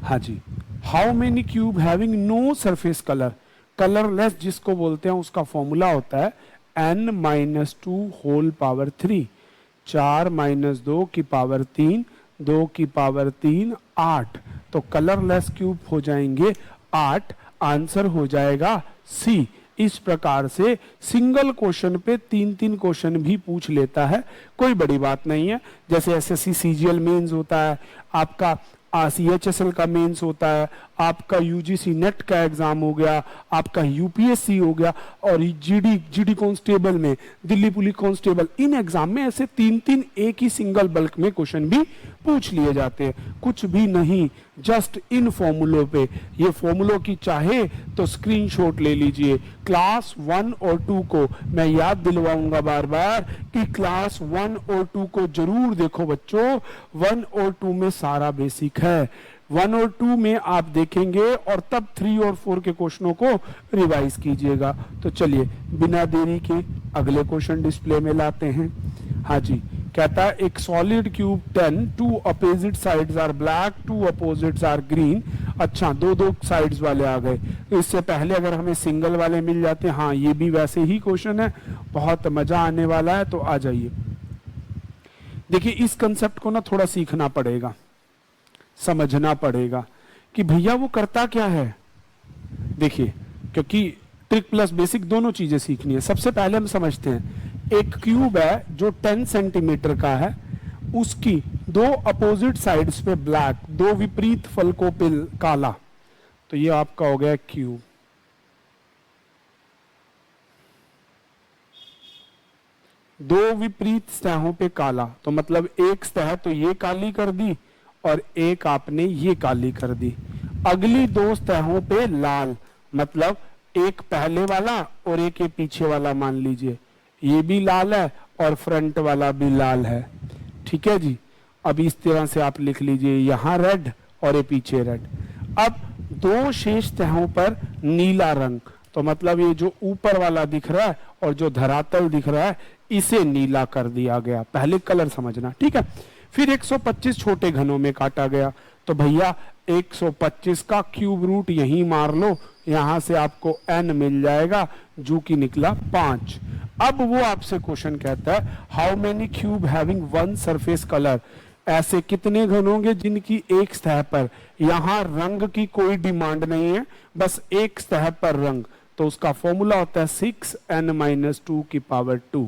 हाँ जी, how many cube having no surface colour, colourless जिसको बोलते हैं उसका फॉर्मूला होता है n minus 2 whole power 3, 4 minus 2 की पावर 3, 2 की पावर 3 8, तो कलरलेस क्यूब हो जाएंगे 8, आंसर हो जाएगा सी। इस प्रकार से सिंगल क्वेश्चन पे 3-3 क्वेश्चन भी पूछ लेता है, कोई बड़ी बात नहीं है। जैसे एसएससी सीजीएल मेंस होता है, आपका सीएचएसएल का मेंस होता है, आपका यूजीसी नेट का एग्जाम हो गया, आपका यूपीएससी हो गया, और जीडी कांस्टेबल में, Delhi police constable, in exam में ऐसे 3-3 एक ही सिंगल बल्क में क्वेश्चन भी पूछ लिए जाते हैं। कुछ भी नहीं, जस्ट इन फॉर्मूलों पे, ये फॉर्मूलों की चाहे तो स्क्रीनशॉट ले लीजिए। क्लास 1 और 2 को मैं याद दिलवाऊंगा बार बार कि क्लास 1 और 2 को जरूर देखो बच्चों, 1 और 2 में सारा बेसिक है, 1 और 2 में आप देखेंगे और तब 3 और 4 के क्वेश्चनों को रिवाइज कीजिएगा। तो चलिए बिना देरी के अगले क्वेश्चन डिस्प्ले में लाते हैं। हाँ जी, कहता है एक solid cube 10, 2 opposite sides are black, 2 opposites are green. अच्छा, दो साइड्स वाले आ गए, तो इससे पहले अगर हमें सिंगल वाले मिल जाते, हाँ ये भी वैसे ही क्वेश्चन है, बहुत मजा आने वाला है, तो आ जाइए। देखिए इस कंसेप्ट को ना थोड़ा सीखना पड़ेगा, समझना पड़ेगा कि भैया वो करता क्या है। देखिए, क्योंकि ट्रिक प्लस बेसिक दोनों चीजें सीखनी है। सबसे पहले हम समझते हैं, एक क्यूब है जो 10 सेंटीमीटर का है, उसकी दो अपोजिट साइड्स पे ब्लैक, दो विपरीत फलकों पे काला, तो ये आपका हो गया क्यूब। दो विपरीत सतहों पे काला, तो मतलब एक सतह तो ये काली कर दी और एक आपने ये काली कर दी। अगली दो सतहों पे लाल, मतलब एक पहले वाला और एक ये पीछे वाला, मान लीजिए ये भी लाल है और फ्रंट वाला भी लाल है। ठीक है जी, अब इस तरह से आप लिख लीजिए, यहां रेड और ये पीछे रेड। अब दो शेष तहों पर नीला रंग, तो मतलब ये जो ऊपर वाला दिख रहा है और जो धरातल दिख रहा है इसे नीला कर दिया गया। पहले कलर समझना, ठीक है। फिर 125 छोटे घनों में काटा गया, तो भैया 125 का क्यूब रूट यहीं मार लो, यहां से आपको n मिल जाएगा, जो कि निकला 5। अब वो आपसे क्वेश्चन कहता है, how many cube having one surface colour, ऐसे कितने घन होंगे जिनकी एक सतह पर, यहां रंग की कोई डिमांड नहीं है, बस एक सतह पर रंग, तो उसका फॉर्मूला होता है 6n माइनस 2 की पावर 2,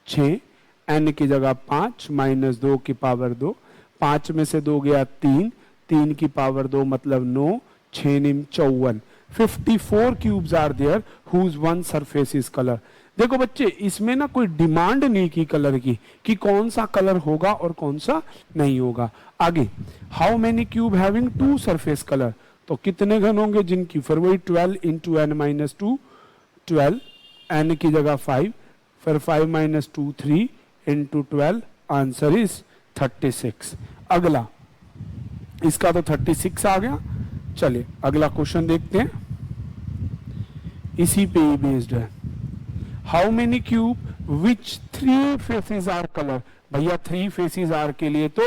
6, n की जगह 5 माइनस 2 की पावर 2, 5 में से 2 गया 3, 3 की पावर 2 मतलब 9, 6 निम 54, 54 cubes are there whose one surface is colour. देखो बच्चे, इसमें ना कोई डिमांड नहीं की कलर की, कि कौन सा कलर होगा और कौन सा नहीं होगा। आगे, how many cube having two surface colour, तो कितने घन होंगे जिनकी, फिर वही 12 इंटू एन माइनस 2, 12, एन की जगह 5, फिर 5 माइनस 2 3 इंटू 12, आंसर इज 36। अगला, इसका तो 36 आ गया, चलिए अगला क्वेश्चन देखते हैं, इसी पे ही बेस्ड है। How many cube which 3 faces are colour. भैया 3 फेसेस आर के लिए तो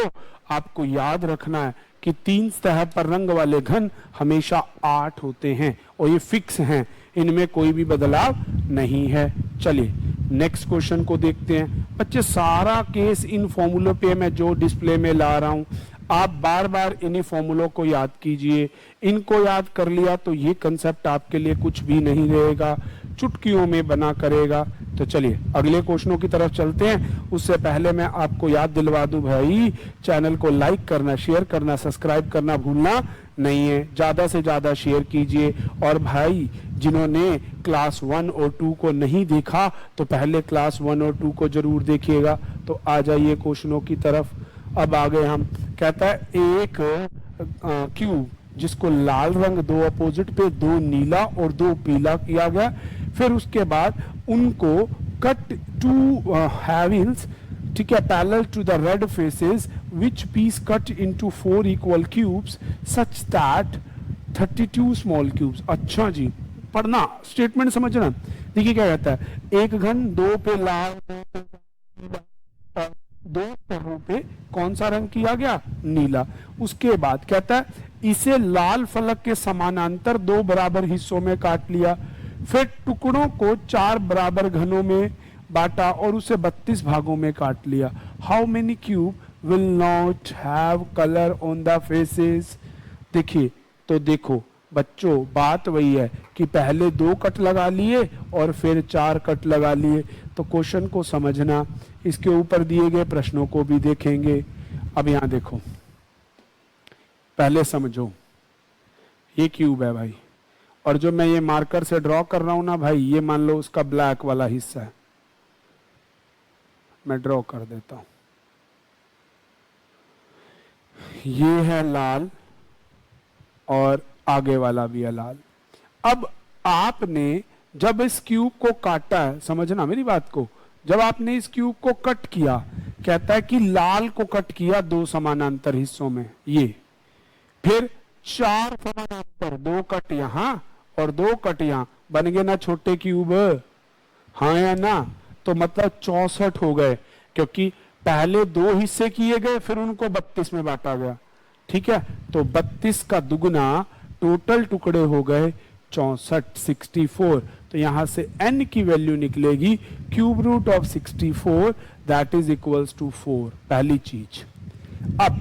आपको याद रखना है कि 3 सतह पर रंग वाले घन हमेशा 8 होते हैं और ये फिक्स हैं, इनमें कोई भी बदलाव नहीं है। चलिए नेक्स्ट क्वेश्चन को देखते हैं। बच्चे सारा केस इन फॉर्मूलों पे मैं जो डिस्प्ले में ला रहा हूं, आप बार बार इन्हीं फॉर्मूलों को याद कीजिए। इनको याद कर लिया तो ये कंसेप्ट आपके लिए कुछ भी नहीं रहेगा, चुटकियों में बना करेगा। तो चलिए अगले क्वेश्चनों की तरफ चलते हैं। उससे पहले मैं आपको याद दिलवा दूं भाई, चैनल को लाइक करना, शेयर करना, सब्सक्राइब करना भूलना नहीं है। ज्यादा से ज्यादा शेयर कीजिए। और भाई जिन्होंने क्लास 1 और 2 को नहीं देखा तो पहले क्लास 1 और 2 को जरूर देखिएगा। तो आ जाइए क्वेश्चनों की तरफ। अब आगे हम कहता है एक क्यूब जिसको लाल रंग 2 अपोजिट पे, 2 नीला और 2 पीला किया गया, फिर उसके बाद उनको कट टू हैविल्स, ठीक है, parallel to the red faces which piece cut into 4 equal cubes such that 32 small cubes. अच्छा जी, पढ़ना, स्टेटमेंट समझना। देखिए क्या कहता है, एक घन 2 पे लाल, 2 तरह पे कौन सा रंग किया गया, नीला। उसके बाद कहता है इसे लाल फलक के समानांतर 2 बराबर हिस्सों में काट लिया, फिर टुकड़ों को 4 बराबर घनों में बांटा और उसे 32 भागों में काट लिया। How many cube will not have colour on the faces. देखिए तो देखो बच्चों, बात वही है कि पहले 2 कट लगा लिए और फिर 4 कट लगा लिए। तो क्वेश्चन को समझना, इसके ऊपर दिए गए प्रश्नों को भी देखेंगे। अब यहां देखो, पहले समझो, ये क्यूब है भाई, और जो मैं ये मार्कर से ड्रॉ कर रहा हूं ना भाई, ये मान लो उसका ब्लैक वाला हिस्सा है। मैं ड्रॉ कर देता हूं, ये है लाल और आगे वाला भी है लाल। अब आपने जब इस क्यूब को काटा है, समझना मेरी बात को, जब आपने इस क्यूब को कट किया, कहता है कि लाल को कट किया 2 समानांतर हिस्सों में, ये फिर 4 समानांतर, 2 कट यहां और 2 कट यहां, बन गए ना छोटे क्यूब, हाँ या ना। तो मतलब 64 हो गए, क्योंकि पहले 2 हिस्से किए गए फिर उनको 32 में बांटा गया। ठीक है, तो 32 का दुगुना, टोटल टुकड़े हो गए 64, 64। तो यहां से n की वैल्यू निकलेगी cube root of 64, that is equals to 4। पहली चीज। अब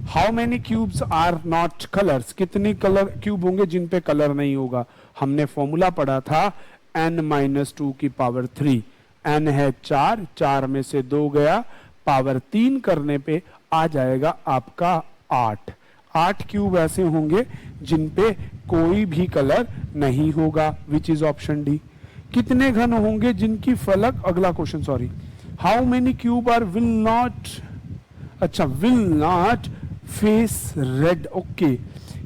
how many cubes are not colours, कितने कलर क्यूब होंगे जिन पे कलर नहीं होगा। हमने फॉर्मूला पढ़ा था n-2 की पावर 3, n है 4, 4 में से 2 गया, पावर 3 करने पे आ जाएगा आपका 8। 8 क्यूब ऐसे होंगे जिन पे कोई भी कलर नहीं होगा, विच इज ऑप्शन डी। कितने घन होंगे जिनकी फलक, अगला question sorry, how many cube are will not, अच्छा will not face red, okay,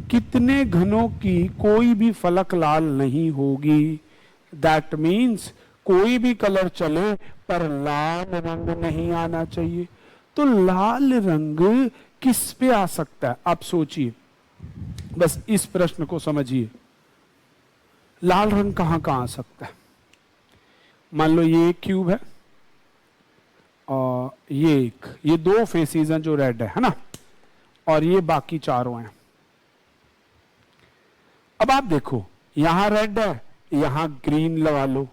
कितने घनों की कोई भी फलक लाल नहीं होगी। दैट मीन्स कोई भी कलर चले पर लाल रंग नहीं आना चाहिए। तो लाल रंग किस पे आ सकता है, आप सोचिए, बस इस प्रश्न को समझिए। लाल रंग कहां कहां आ सकता है। मान लो ये एक क्यूब है और ये 2 फेसेस हैं जो रेड है ना, और ये बाकी चारों हैं। अब आप देखो, यहां रेड है, यहां ग्रीन लगा लो,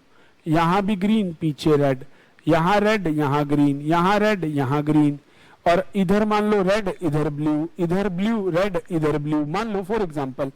यहां भी ग्रीन, पीछे रेड, यहां रेड, यहां ग्रीन, यहां रेड, यहां ग्रीन, और इधर मान लो रेड, इधर ब्लू, इधर ब्लू, रेड, इधर ब्लू, मान लो फॉर एग्जांपल।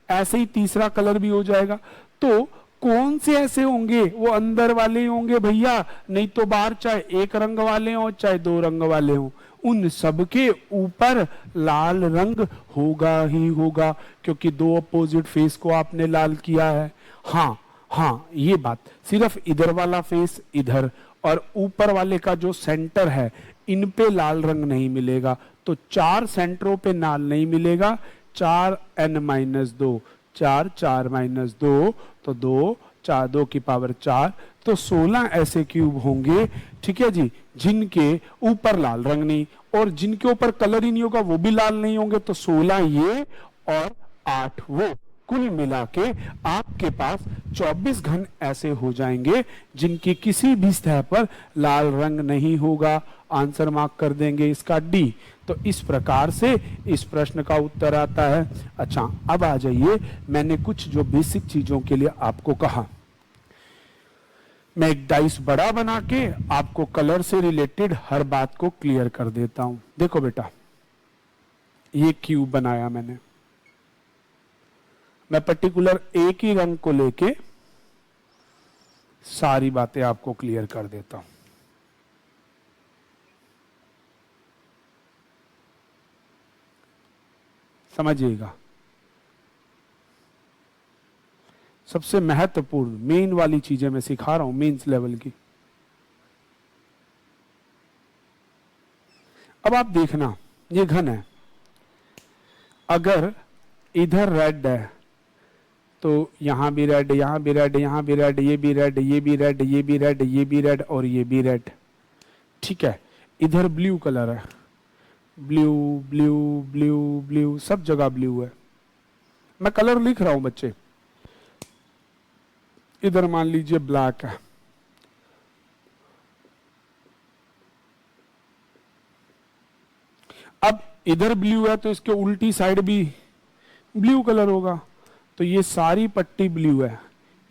ऐसे ही तीसरा कलर भी हो जाएगा। तो कौन से ऐसे होंगे, वो अंदर वाले होंगे भैया, नहीं तो बाहर चाहे एक रंग वाले हो चाहे 2 रंग वाले हो, उन सबके ऊपर लाल रंग होगा ही होगा, क्योंकि 2 अपोजिट फेस को आपने लाल किया है। हाँ, ये बात, सिर्फ इधर वाला फेस इधर और ऊपर वाले का जो सेंटर है, इन पे लाल रंग नहीं मिलेगा। तो 4 सेंटरों पे लाल नहीं मिलेगा। 4n-2, 4, 4-2, तो 2, 4, 2 की पावर 4, तो 16 ऐसे क्यूब होंगे, ठीक है जी, जिनके ऊपर लाल रंग नहीं, और जिनके ऊपर कलर ही नहीं होगा वो भी लाल नहीं होंगे। तो 16 ये और 8 वो, कुल मिला के आपके पास 24 घन ऐसे हो जाएंगे जिनकी किसी भी सतह पर लाल रंग नहीं होगा। आंसर मार्क कर देंगे इसका डी। तो इस प्रकार से इस प्रश्न का उत्तर आता है। अच्छा, अब आ जाइए, मैंने कुछ जो बेसिक चीजों के लिए आपको कहा, मैं एक डाइस बड़ा बना के आपको कलर से रिलेटेड हर बात को क्लियर कर देता हूं। देखो बेटा, ये क्यूब बनाया मैंने, मैं पर्टिकुलर एक ही रंग को लेके सारी बातें आपको क्लियर कर देता हूं। समझिएगा, सबसे महत्वपूर्ण मेन वाली चीजें मैं सिखा रहा हूं, मेंस लेवल की। अब आप देखना, ये घन है, अगर इधर रेड है तो यहां भी रेड, यहां भी रेड, यहां भी रेड, ये भी रेड, ये भी रेड, ये भी रेड, ये भी रेड और ये भी रेड। ठीक है, इधर ब्लू कलर है, ब्लू ब्लू ब्लू ब्लू, सब जगह ब्लू है। मैं कलर लिख रहा हूं बच्चे। इधर मान लीजिए ब्लैक है, अब इधर ब्लू है तो इसके उल्टी साइड भी ब्लू कलर होगा। तो ये सारी पट्टी ब्लू है,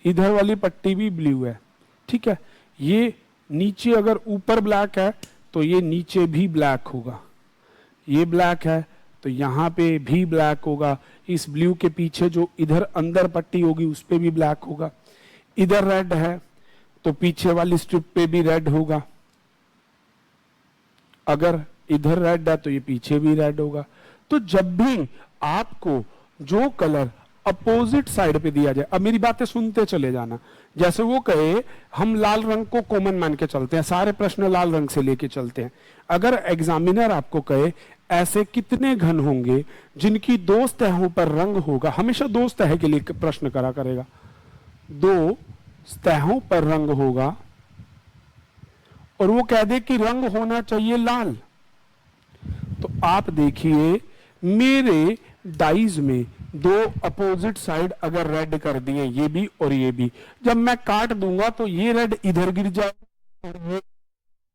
इधर वाली पट्टी भी ब्लू है। ठीक है, ये नीचे अगर ऊपर ब्लैक है तो ये नीचे भी ब्लैक होगा, ये ब्लैक है तो यहां पे भी ब्लैक होगा। इस ब्लू के पीछे जो इधर अंदर पट्टी होगी उस पे भी ब्लैक होगा। इधर रेड है तो पीछे वाली स्ट्रिप पे भी रेड होगा। अगर इधर रेड है तो ये पीछे भी रेड होगा। तो जब भी आपको जो कलर अपोजिट साइड पे दिया जाए, अब मेरी बातें सुनते चले जाना, जैसे वो कहे हम लाल रंग को कॉमन मान के चलते हैं, सारे प्रश्न लाल रंग से लेके चलते हैं। अगर एग्जामिनर आपको कहे ऐसे कितने घन होंगे जिनकी दो सतहों पर रंग होगा, हमेशा दो सतह के लिए प्रश्न करा करेगा, दो सतहों पर रंग होगा और वो कह दे कि रंग होना चाहिए लाल, तो आप देखिए मेरे डाइज में दो अपोजिट साइड अगर रेड कर दिए, ये भी और ये भी, जब मैं काट दूंगा तो ये रेड इधर गिर जाएगा और ये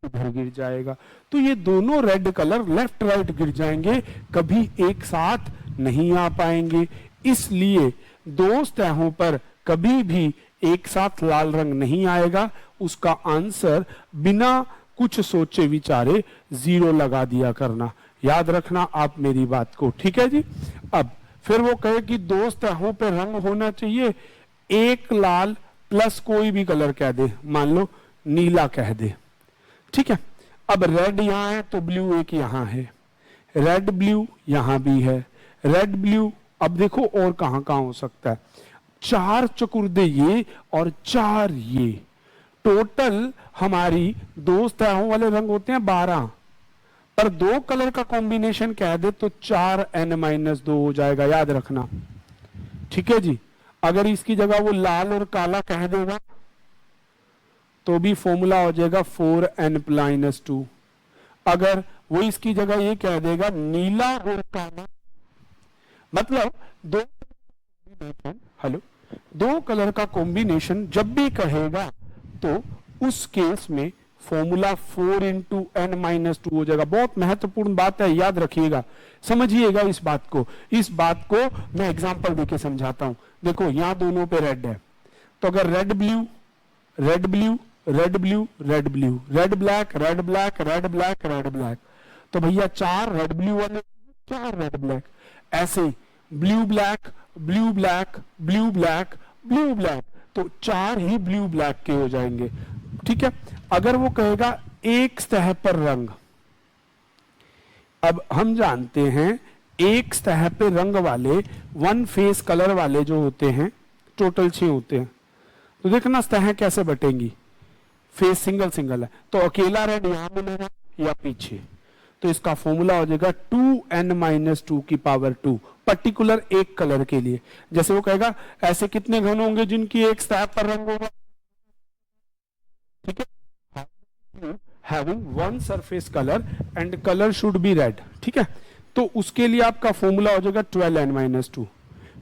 इधर गिर जाएगा। तो ये दोनों रेड कलर लेफ्ट राइट गिर जाएंगे, कभी एक साथ नहीं आ पाएंगे। इसलिए दो सतहों पर कभी भी एक साथ लाल रंग नहीं आएगा। उसका आंसर बिना कुछ सोचे विचारे 0 लगा दिया करना। याद रखना आप मेरी बात को, ठीक है जी। अब फिर वो कहे कि दो सतहों पे रंग होना चाहिए, एक लाल प्लस कोई भी कलर कह दे, मान लो नीला कह दे, ठीक है। अब रेड यहां है तो ब्लू एक यहां है, रेड ब्लू यहां भी है, रेड ब्लू। अब देखो और कहां कहां हो सकता है, 4 चकुर्दे ये और 4 ये, टोटल हमारी दो सतहों वाले रंग होते हैं 12, पर दो कलर का कॉम्बिनेशन कह दे तो 4n-2 हो जाएगा, याद रखना, ठीक है जी। अगर इसकी जगह वो लाल और काला कह देगा तो भी फॉर्मूला हो जाएगा 4n-2। अगर वो इसकी जगह ये कह देगा नीला और काला, मतलब दो कलर का कॉम्बिनेशन जब भी कहेगा तो उस केस में फॉर्मूला 4n-2 हो जाएगा। बहुत महत्वपूर्ण बात है, याद रखिएगा, समझिएगा इस बात को। इस बात को मैं एग्जांपल देके समझाता हूं। देखो यहां दोनों पे रेड है, तो अगर red blue red blue red blue red blue, red black red black red black red black, तो भैया 4 रेड ब्लू वाले, 4 रेड ब्लैक, ऐसे blue black blue black blue black blue black, तो 4 ही ब्लू ब्लैक के हो जाएंगे, ठीक है। अगर वो कहेगा एक सतह पर रंग, अब हम जानते हैं एक सतह पे रंग वाले, वन फेस कलर वाले जो होते हैं टोटल 6 होते हैं। तो देखना सतह कैसे बटेंगी, फेस सिंगल सिंगल है तो अकेला रेड यहां मिलेगा या पीछे, तो इसका फॉर्मूला हो जाएगा 2n-2 पर्टिकुलर एक कलर के लिए। जैसे वो कहेगा ऐसे कितने घन होंगे जिनकी एक सतह पर रंग होगा, ठीक है, having one surface color and color should be red, ठीक है। तो उसके लिए आपका फॉर्मूला हो जाएगा 12n-2।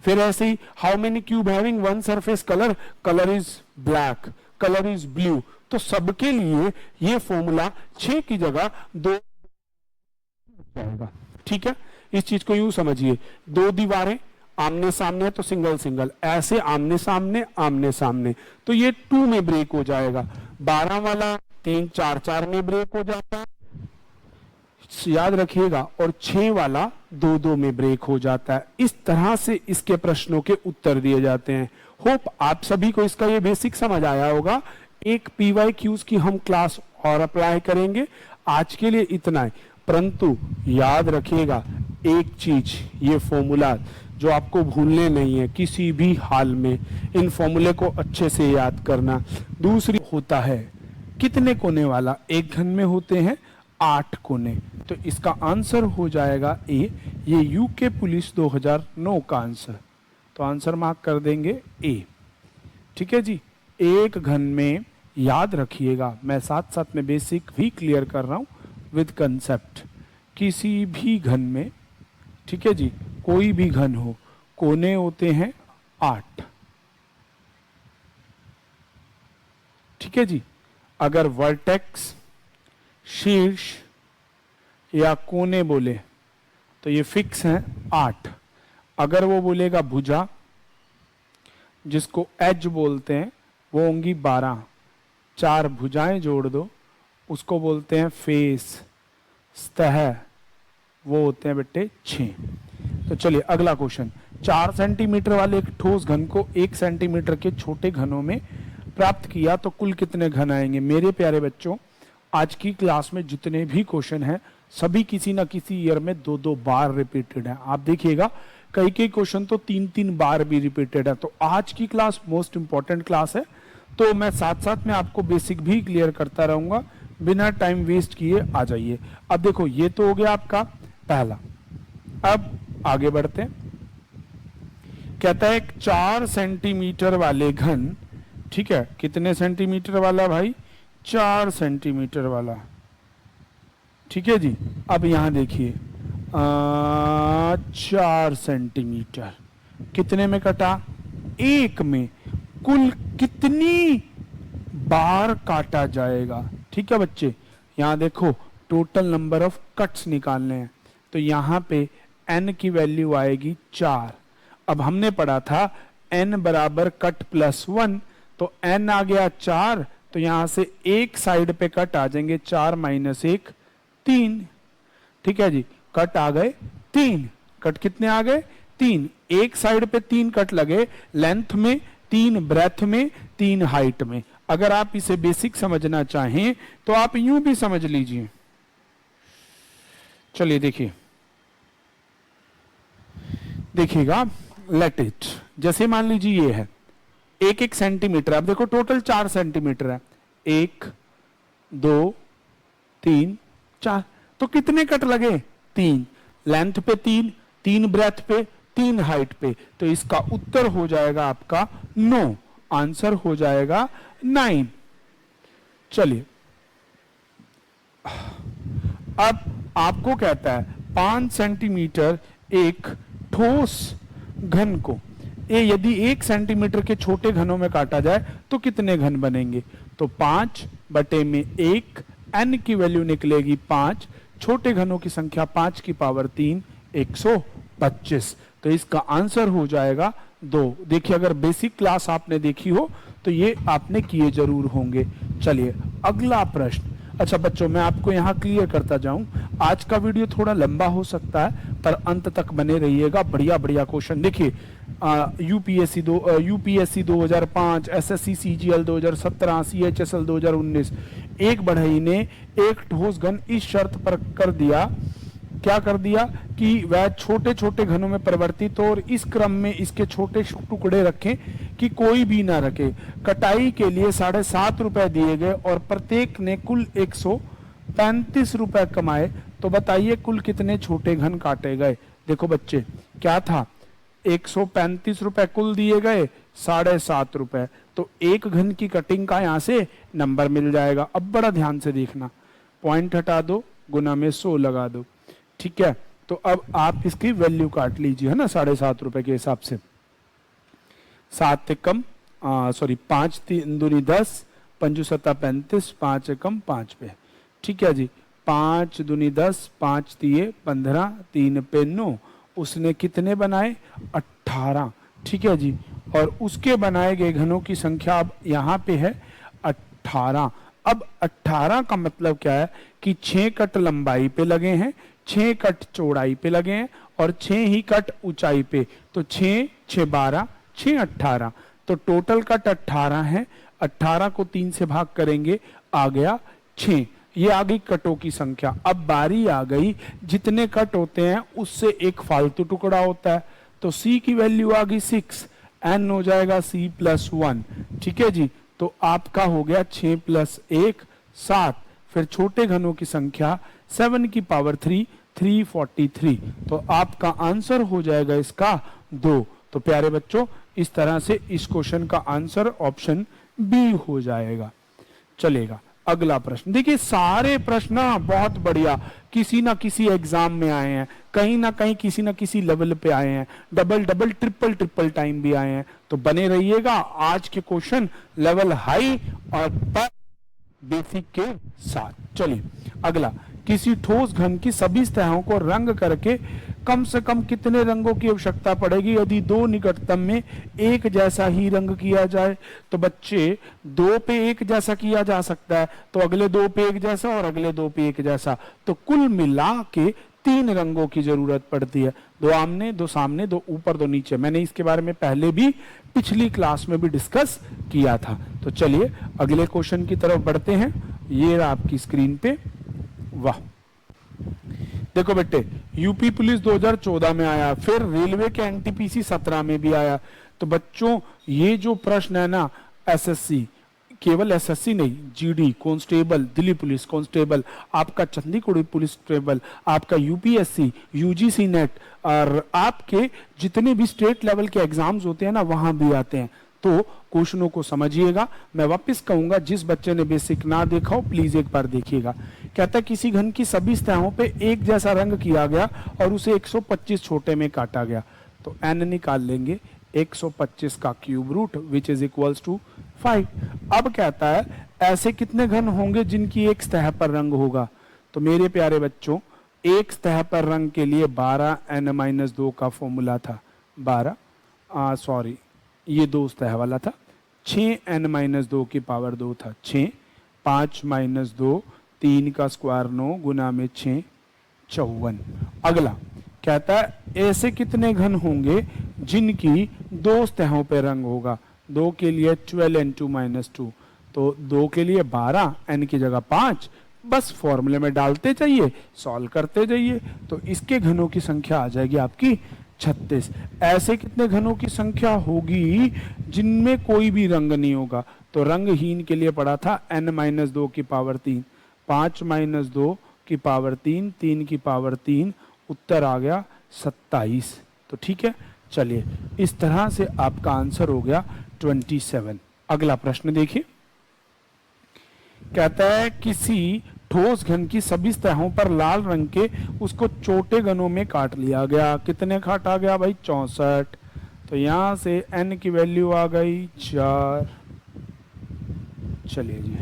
फिर ऐसे ही how many cube having one surface colour, colour is black, colour is blue. तो सबके लिए ये फॉर्मूला 6 की जगह 2 जाएगा। ठीक है, इस चीज को यूं समझिए, 2 दीवारें आमने सामने है तो सिंगल सिंगल, ऐसे आमने सामने, तो ये 2 में ब्रेक हो जाएगा। 12 वाला 3 4 4 में ब्रेक हो जाता है, याद रखिएगा, और 6 वाला 2 2 में ब्रेक हो जाता है। इस तरह से इसके प्रश्नों के उत्तर दिए जाते हैं। होप आप सभी को इसका ये बेसिक समझ आया होगा। एक PYQs की हम क्लास और अप्लाई करेंगे, आज के लिए इतना है। परंतु याद रखिएगा एक चीज, ये फॉर्मूला जो आपको भूलने नहीं है किसी भी हाल में, इन फॉर्मूले को अच्छे से याद करना। दूसरी होता है कितने कोने वाला, एक घन में होते हैं 8 कोने, तो इसका आंसर हो जाएगा ए। ये यूके पुलिस 2009 का आंसर, तो आंसर मार्क कर देंगे ए। ठीक है जी, एक घन में याद रखिएगा, मैं साथ साथ में बेसिक भी क्लियर कर रहा हूं विद कंसेप्ट। किसी भी घन में, ठीक है जी, कोई भी घन हो, कोने होते हैं 8। ठीक है जी, अगर वर्टेक्स, शीर्ष या कोने बोले तो ये फिक्स है 8। अगर वो बोलेगा भुजा, जिसको एज बोलते हैं, वो होंगी 12। 4 भुजाएं जोड़ दो, उसको बोलते हैं फेस। सतह, वो होते हैं बेटे 6। तो चलिए अगला क्वेश्चन। 4 सेंटीमीटर वाले एक ठोस घन को 1 सेंटीमीटर के छोटे घनों में प्राप्त किया तो कुल कितने घन आएंगे? मेरे प्यारे बच्चों, आज की क्लास में जितने भी क्वेश्चन हैं सभी किसी ना किसी ईयर में 2-2 बार रिपीटेड है। आप देखिएगा कई कई क्वेश्चन तो 3-3 बार भी रिपीटेड है। तो आज की क्लास मोस्ट इंपॉर्टेंट क्लास है, तो मैं साथ साथ में आपको बेसिक भी क्लियर करता रहूंगा, बिना टाइम वेस्ट किए आ जाइए। अब देखो ये तो हो गया आपका पहला। अब आगे बढ़ते हैं। कहता है 4 सेंटीमीटर वाले घन, ठीक है, कितने सेंटीमीटर वाला भाई? 4 सेंटीमीटर वाला। ठीक है जी, अब यहां देखिए 4 सेंटीमीटर कितने में कटा? 1 में। कुल कितनी बार काटा जाएगा? ठीक है बच्चे, यहां देखो टोटल नंबर ऑफ कट्स निकालने हैं, तो यहां पे n की वैल्यू आएगी 4। अब हमने पढ़ा था n बराबर कट प्लस 1, तो n आ गया 4, तो यहां से एक साइड पे कट आ जाएंगे, 4 माइनस 1 3। ठीक है जी, कट आ गए 3। कट कितने आ गए? 3। एक साइड पे 3 कट लगे, लेंथ में 3, ब्रेथ में 3, हाइट में। अगर आप इसे बेसिक समझना चाहें तो आप यूं भी समझ लीजिए। चलिए देखिए, देखिएगा, लेट इट, जैसे मान लीजिए ये है 1-1 सेंटीमीटर। अब देखो टोटल 4 सेंटीमीटर है, 1 2 3 4, तो कितने कट लगे? 3। लेंथ पे 3, 3 ब्रेथ पे, 3 हाइट पे, तो इसका उत्तर हो जाएगा आपका 9। आंसर हो जाएगा 9। चलिए अब आपको कहता है 5 सेंटीमीटर एक ठोस घन को यदि 1 सेंटीमीटर के छोटे घनों में काटा जाए तो कितने घन बनेंगे? तो 5/1, n की वैल्यू निकलेगी 5, छोटे घनों की संख्या 5 की पावर 3, 125। तो इसका आंसर हो जाएगा 2। देखिए अगर बेसिक क्लास आपने देखी हो तो ये आपने किए जरूर होंगे। चलिए अगला प्रश्न। अच्छा बच्चों, मैं आपको यहाँ क्लियर करता जाऊं, आज का वीडियो थोड़ा लंबा हो सकता है पर अंत तक बने रहिएगा। बढ़िया बढ़िया क्वेश्चन देखिए, यूपीएससी 2005, एसएससी सीजीएल 2017, सीएचएसएल 2019। एक बढ़ई ने एक ठोस घन इस शर्त पर कर दिया, क्या कर दिया कि वह छोटे छोटे घनों में परिवर्तित हो और इस क्रम में इसके छोटे टुकड़े रखें कि कोई भी ना रखे। कटाई के लिए 7.5 रुपए दिए गए और प्रत्येक ने कुल 135 रुपए कमाए, तो बताइए कुल कितने छोटे घन काटे गए? देखो बच्चे क्या था, 135 रुपए कुल दिए गए, 7.5 रुपए, तो एक घन की कटिंग का यहां से नंबर मिल जाएगा। अब बड़ा ध्यान से देखना, पॉइंट हटा दो, गुना में 100 लगा दो। ठीक है, तो अब आप इसकी वैल्यू काट लीजिए, है ना, 7.5 रुपए के हिसाब से। 7 एकम 5 दूनी 10, 5 सत्ता 35, 5 एकम 5 पे, ठीक है जी। 5 दूनी 10, 5 तिये 15, 3 पे 9, उसने कितने बनाए 18, ठीक है जी। और उसके बनाए गए घनों की संख्या अब यहाँ पे है 18। अब 18 का मतलब क्या है कि 6 कट लंबाई पे लगे हैं, 6 कट चौड़ाई पे लगे हैं और 6 ही कट ऊंचाई पे। तो 6 6 12, 6 18, तो टोटल कट 18 है। 18 को 3 से भाग करेंगे, आ गया 6। ये आ गई कटों की संख्या। अब बारी आ गई, जितने कट होते हैं उससे एक फालतू टुकड़ा होता है, तो C की वैल्यू आ गई 6, N हो जाएगा C प्लस 1, ठीक है जी। तो आपका हो गया 6 प्लस 1 7, फिर छोटे घनों की संख्या 7 की पावर 3 343, तो आपका आंसर हो जाएगा इसका 2। तो प्यारे बच्चों, इस तरह से इस क्वेश्चन का आंसर ऑप्शन बी हो जाएगा। चलेगा अगला प्रश्न। देखिए सारे प्रश्न ना बहुत बढ़िया किसी ना किसी एग्जाम में आए हैं, कहीं ना कहीं किसी ना किसी लेवल पे आए हैं, double double triple triple time भी आए हैं। तो बने रहिएगा, आज के क्वेश्चन लेवल हाई और बेसिक के साथ। चलिए अगला, किसी ठोस घन की सभी सतहों को रंग करके कम से कम कितने रंगों की आवश्यकता पड़ेगी यदि दो निकटतम में एक जैसा ही रंग किया जाए। तो बच्चे 2 पे एक जैसा किया जा सकता है, तो अगले 2 पे एक जैसा और अगले 2 पे एक जैसा, तो कुल मिला के 3 रंगों की जरूरत पड़ती है। 2 आमने, 2 सामने, 2 ऊपर, 2 नीचे। मैंने इसके बारे में पहले भी पिछली क्लास में भी डिस्कस किया था। तो चलिए अगले क्वेश्चन की तरफ बढ़ते हैं। ये आपकी स्क्रीन पे, वाह देखो बेटे, यूपी पुलिस 2014 में आया, फिर रेलवे के एनटीपीसी 17 में भी आया। तो बच्चों ये जो प्रश्न है ना, एसएससी, केवल एसएससी नहीं, GD constable, Delhi police constable, आपका चंडीगढ़ पुलिस कांस्टेबल, आपका यूपीएससी, यूजीसी नेट और आपके जितने भी स्टेट लेवल के एग्जाम्स होते हैं ना, वहां भी आते हैं। तो क्वेश्चनों को समझिएगा। मैं वापस कहूंगा, जिस बच्चे ने बेसिक ना देखा हो प्लीज एक बार देखिएगा। कहता है किसी घन की सभी सतहों पे एक जैसा रंग किया गया और उसे 125 छोटे में काटा गया। तो n निकाल लेंगे, 125 का cube root which is equals to 5। अब कहता है ऐसे कितने घन होंगे जिनकी एक सतह पर रंग होगा। तो मेरे प्यारे बच्चों, एक सतह पर रंग के लिए 12n-2 का फॉर्मूला था। 12 सॉरी ये 2 सतह वाला था। 6n-2 की पावर 2 था 6, 5-2 3 का स्क्वायर 9 गुना में 6 54। अगला कहता है ऐसे कितने घन होंगे जिनकी 2 सतहों पे रंग होगा। 2 के लिए 12n2-2, तो 2 के लिए 12, n की जगह 5, बस फॉर्मूले में डालते जाइए, सॉल्व करते जाइए। तो इसके घनों की संख्या आ जाएगी आपकी 36। ऐसे कितने घनों की संख्या होगी जिनमें कोई भी रंग नहीं होगा। तो रंगहीन के लिए पड़ा था n-2 की पावर 3, 5-2 की पावर 3, 3 की पावर 3, उत्तर आ गया 27। तो ठीक है, चलिए इस तरह से आपका आंसर हो गया 27। अगला प्रश्न देखिए, कहता है किसी ठोस घन की सभी सतहों पर लाल रंग के उसको छोटे घनों में काट लिया गया। कितने काटा गया भाई? 64। तो यहां से n की वैल्यू आ गई 4। चलिए जी,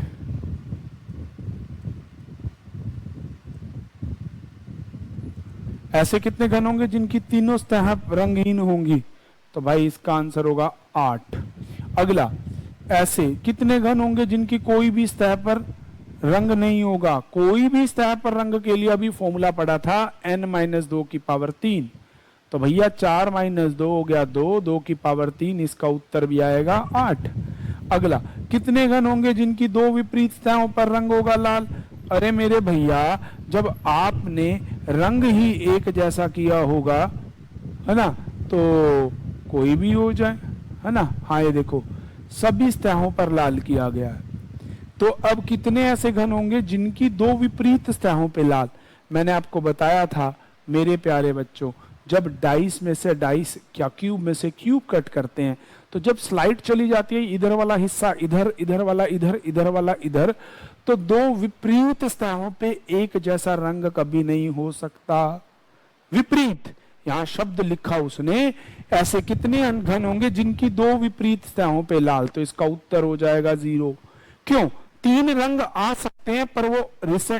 ऐसे कितने घन होंगे जिनकी तीनों सतह रंगहीन होंगी? तो भाई इसका आंसर होगा 8। अगला, ऐसे कितने घन होंगे जिनकी कोई भी सतह पर रंग नहीं होगा? कोई भी सतह पर रंग के लिए अभी फॉर्मूला पड़ा था n-2 की पावर 3। तो भैया 4-2 हो गया 2, 2 की पावर 3, इसका उत्तर भी आएगा 8। अगला, कितने घन होंगे जिनकी 2 विपरीत सतहों पर रंग होगा लाल? अरे मेरे भैया, जब आपने रंग ही एक जैसा किया होगा, है ना, तो कोई भी हो जाए, है ना। हाँ ये देखो, सभी सतहों पर लाल किया गया है। तो अब कितने ऐसे घन होंगे जिनकी 2 विपरीत सतहों पे लाल? मैंने आपको बताया था मेरे प्यारे बच्चों, जब डाइस में से डाइस, क्या क्यूब में से क्यूब कट करते हैं, तो जब स्लाइड चली जाती है, इधर वाला हिस्सा इधर, इधर वाला इधर, इधर वाला इधर, तो 2 विपरीत सतहों पे एक जैसा रंग कभी नहीं हो सकता। विपरीत यहाँ शब्द लिखा उसने, ऐसे कितने घन होंगे जिनकी दो विपरीत सतहों पे लाल, तो इसका उत्तर हो जाएगा 0। क्यों? 3 रंग आ सकते हैं पर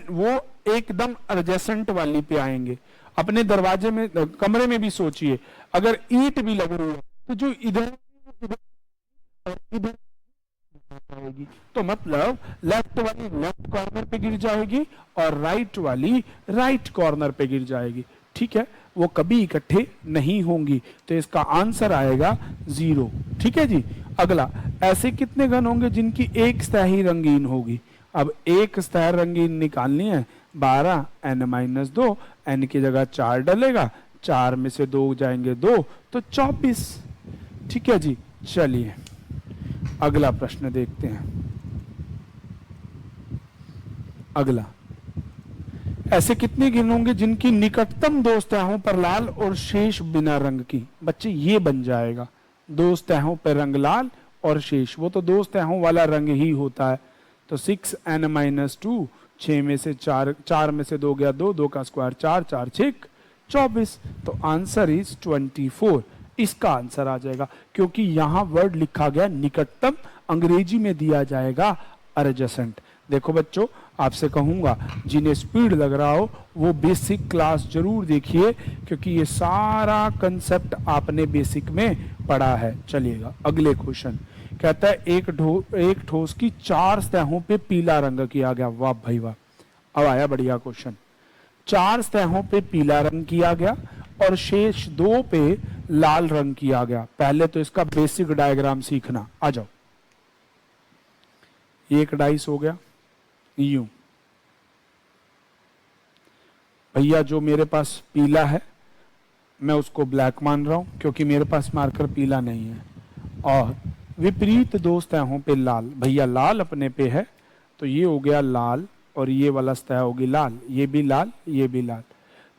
वो एकदम एडजेसेंट वाली पे आएंगे। अपने दरवाजे में, कमरे में भी सोचिए, अगर ईंट भी लग रही है तो जो इधर और इधर जाएगी, तो मतलब लेफ्ट वाली लेफ्ट कॉर्नर पे गिर जाएगी और राइट वाली राइट कॉर्नर पे गिर जाएगी। ठीक है, वो कभी इकट्ठे नहीं होंगी, तो इसका आंसर आएगा 0। ठीक है जी। अगला, ऐसे कितने घन होंगे जिनकी एक सतह ही रंगीन होगी। अब एक सतह रंगीन निकालनी है, 12 n-2, n की जगह 4 डलेगा, 4 में से 2 जाएंगे 2, तो 24। ठीक है जी। चलिए अगला प्रश्न देखते हैं। अगला, ऐसे कितने घन होंगे जिनकी निकटतम दो सतहों पर लाल और शेष बिना रंग की। बच्चे ये बन जाएगा, दो सतहों पर रंग लाल और शेष, वो तो दो सतहों वाला रंग ही होता है। तो 6n-2, 6 में से 4, 4 में से 2 गया 2, 2 का स्क्वायर 4, 4 6 24। तो आंसर इज 24। इसका आंसर आ जाएगा, क्योंकि यहां वर्ड लिखा गया निकटतम, अंग्रेजी में दिया जाएगा एडजेसेंट। देखो बच्चों, आपसे कहूंगा जिन्हें स्पीड लग रहा हो वो बेसिक क्लास जरूर देखिए, क्योंकि ये सारा कंसेप्ट आपने बेसिक में पढ़ा है। चलिएगा अगले क्वेश्चन। कहता है एक ठोस की 4 सतहों पे पीला रंग किया गया। वाह भाई वाह, अब आया बढ़िया क्वेश्चन। 4 सतहों पे पीला रंग किया गया और शेष 2 पे लाल रंग किया गया। पहले तो इसका बेसिक डायग्राम सीखना। आ जाओ, एक डाइस हो गया यूं। भैया जो मेरे पास पीला है मैं उसको ब्लैक मान रहा हूं, क्योंकि मेरे पास मार्कर पीला नहीं है। और विपरीत दो सतहों पे लाल, भैया लाल अपने पे है, तो ये हो गया लाल और ये वाला सतह होगी लाल, ये भी लाल, ये भी लाल।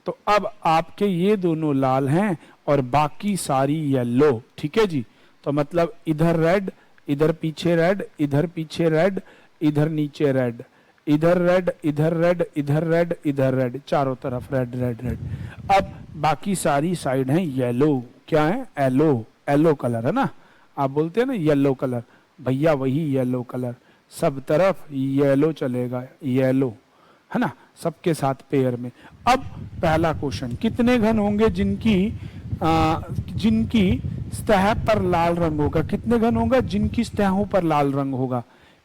तो अब आपके ये दोनों लाल हैं और बाकी सारी येलो। ठीक है जी। तो मतलब इधर रेड, इधर पीछे रेड, इधर पीछे रेड, इधर नीचे रेड, इधर रेड, इधर रेड, इधर रेड, इधर रेड, चारों तरफ रेड रेड रेड। अब बाकी सारी साइड हैं येलो। क्या है? येलो, येलो कलर है ना। आप बोलते हैं ना येलो कलर, भैया वही येलो कलर, सब तरफ येलो चलेगा, येलो है ना, सबके साथ पेयर में। अब पहला क्वेश्चन, कितने घन होंगे जिनकी सतह पर लाल रंग होगा। कितने घन होगा जिनकी सतहों पर लाल रंग होगा।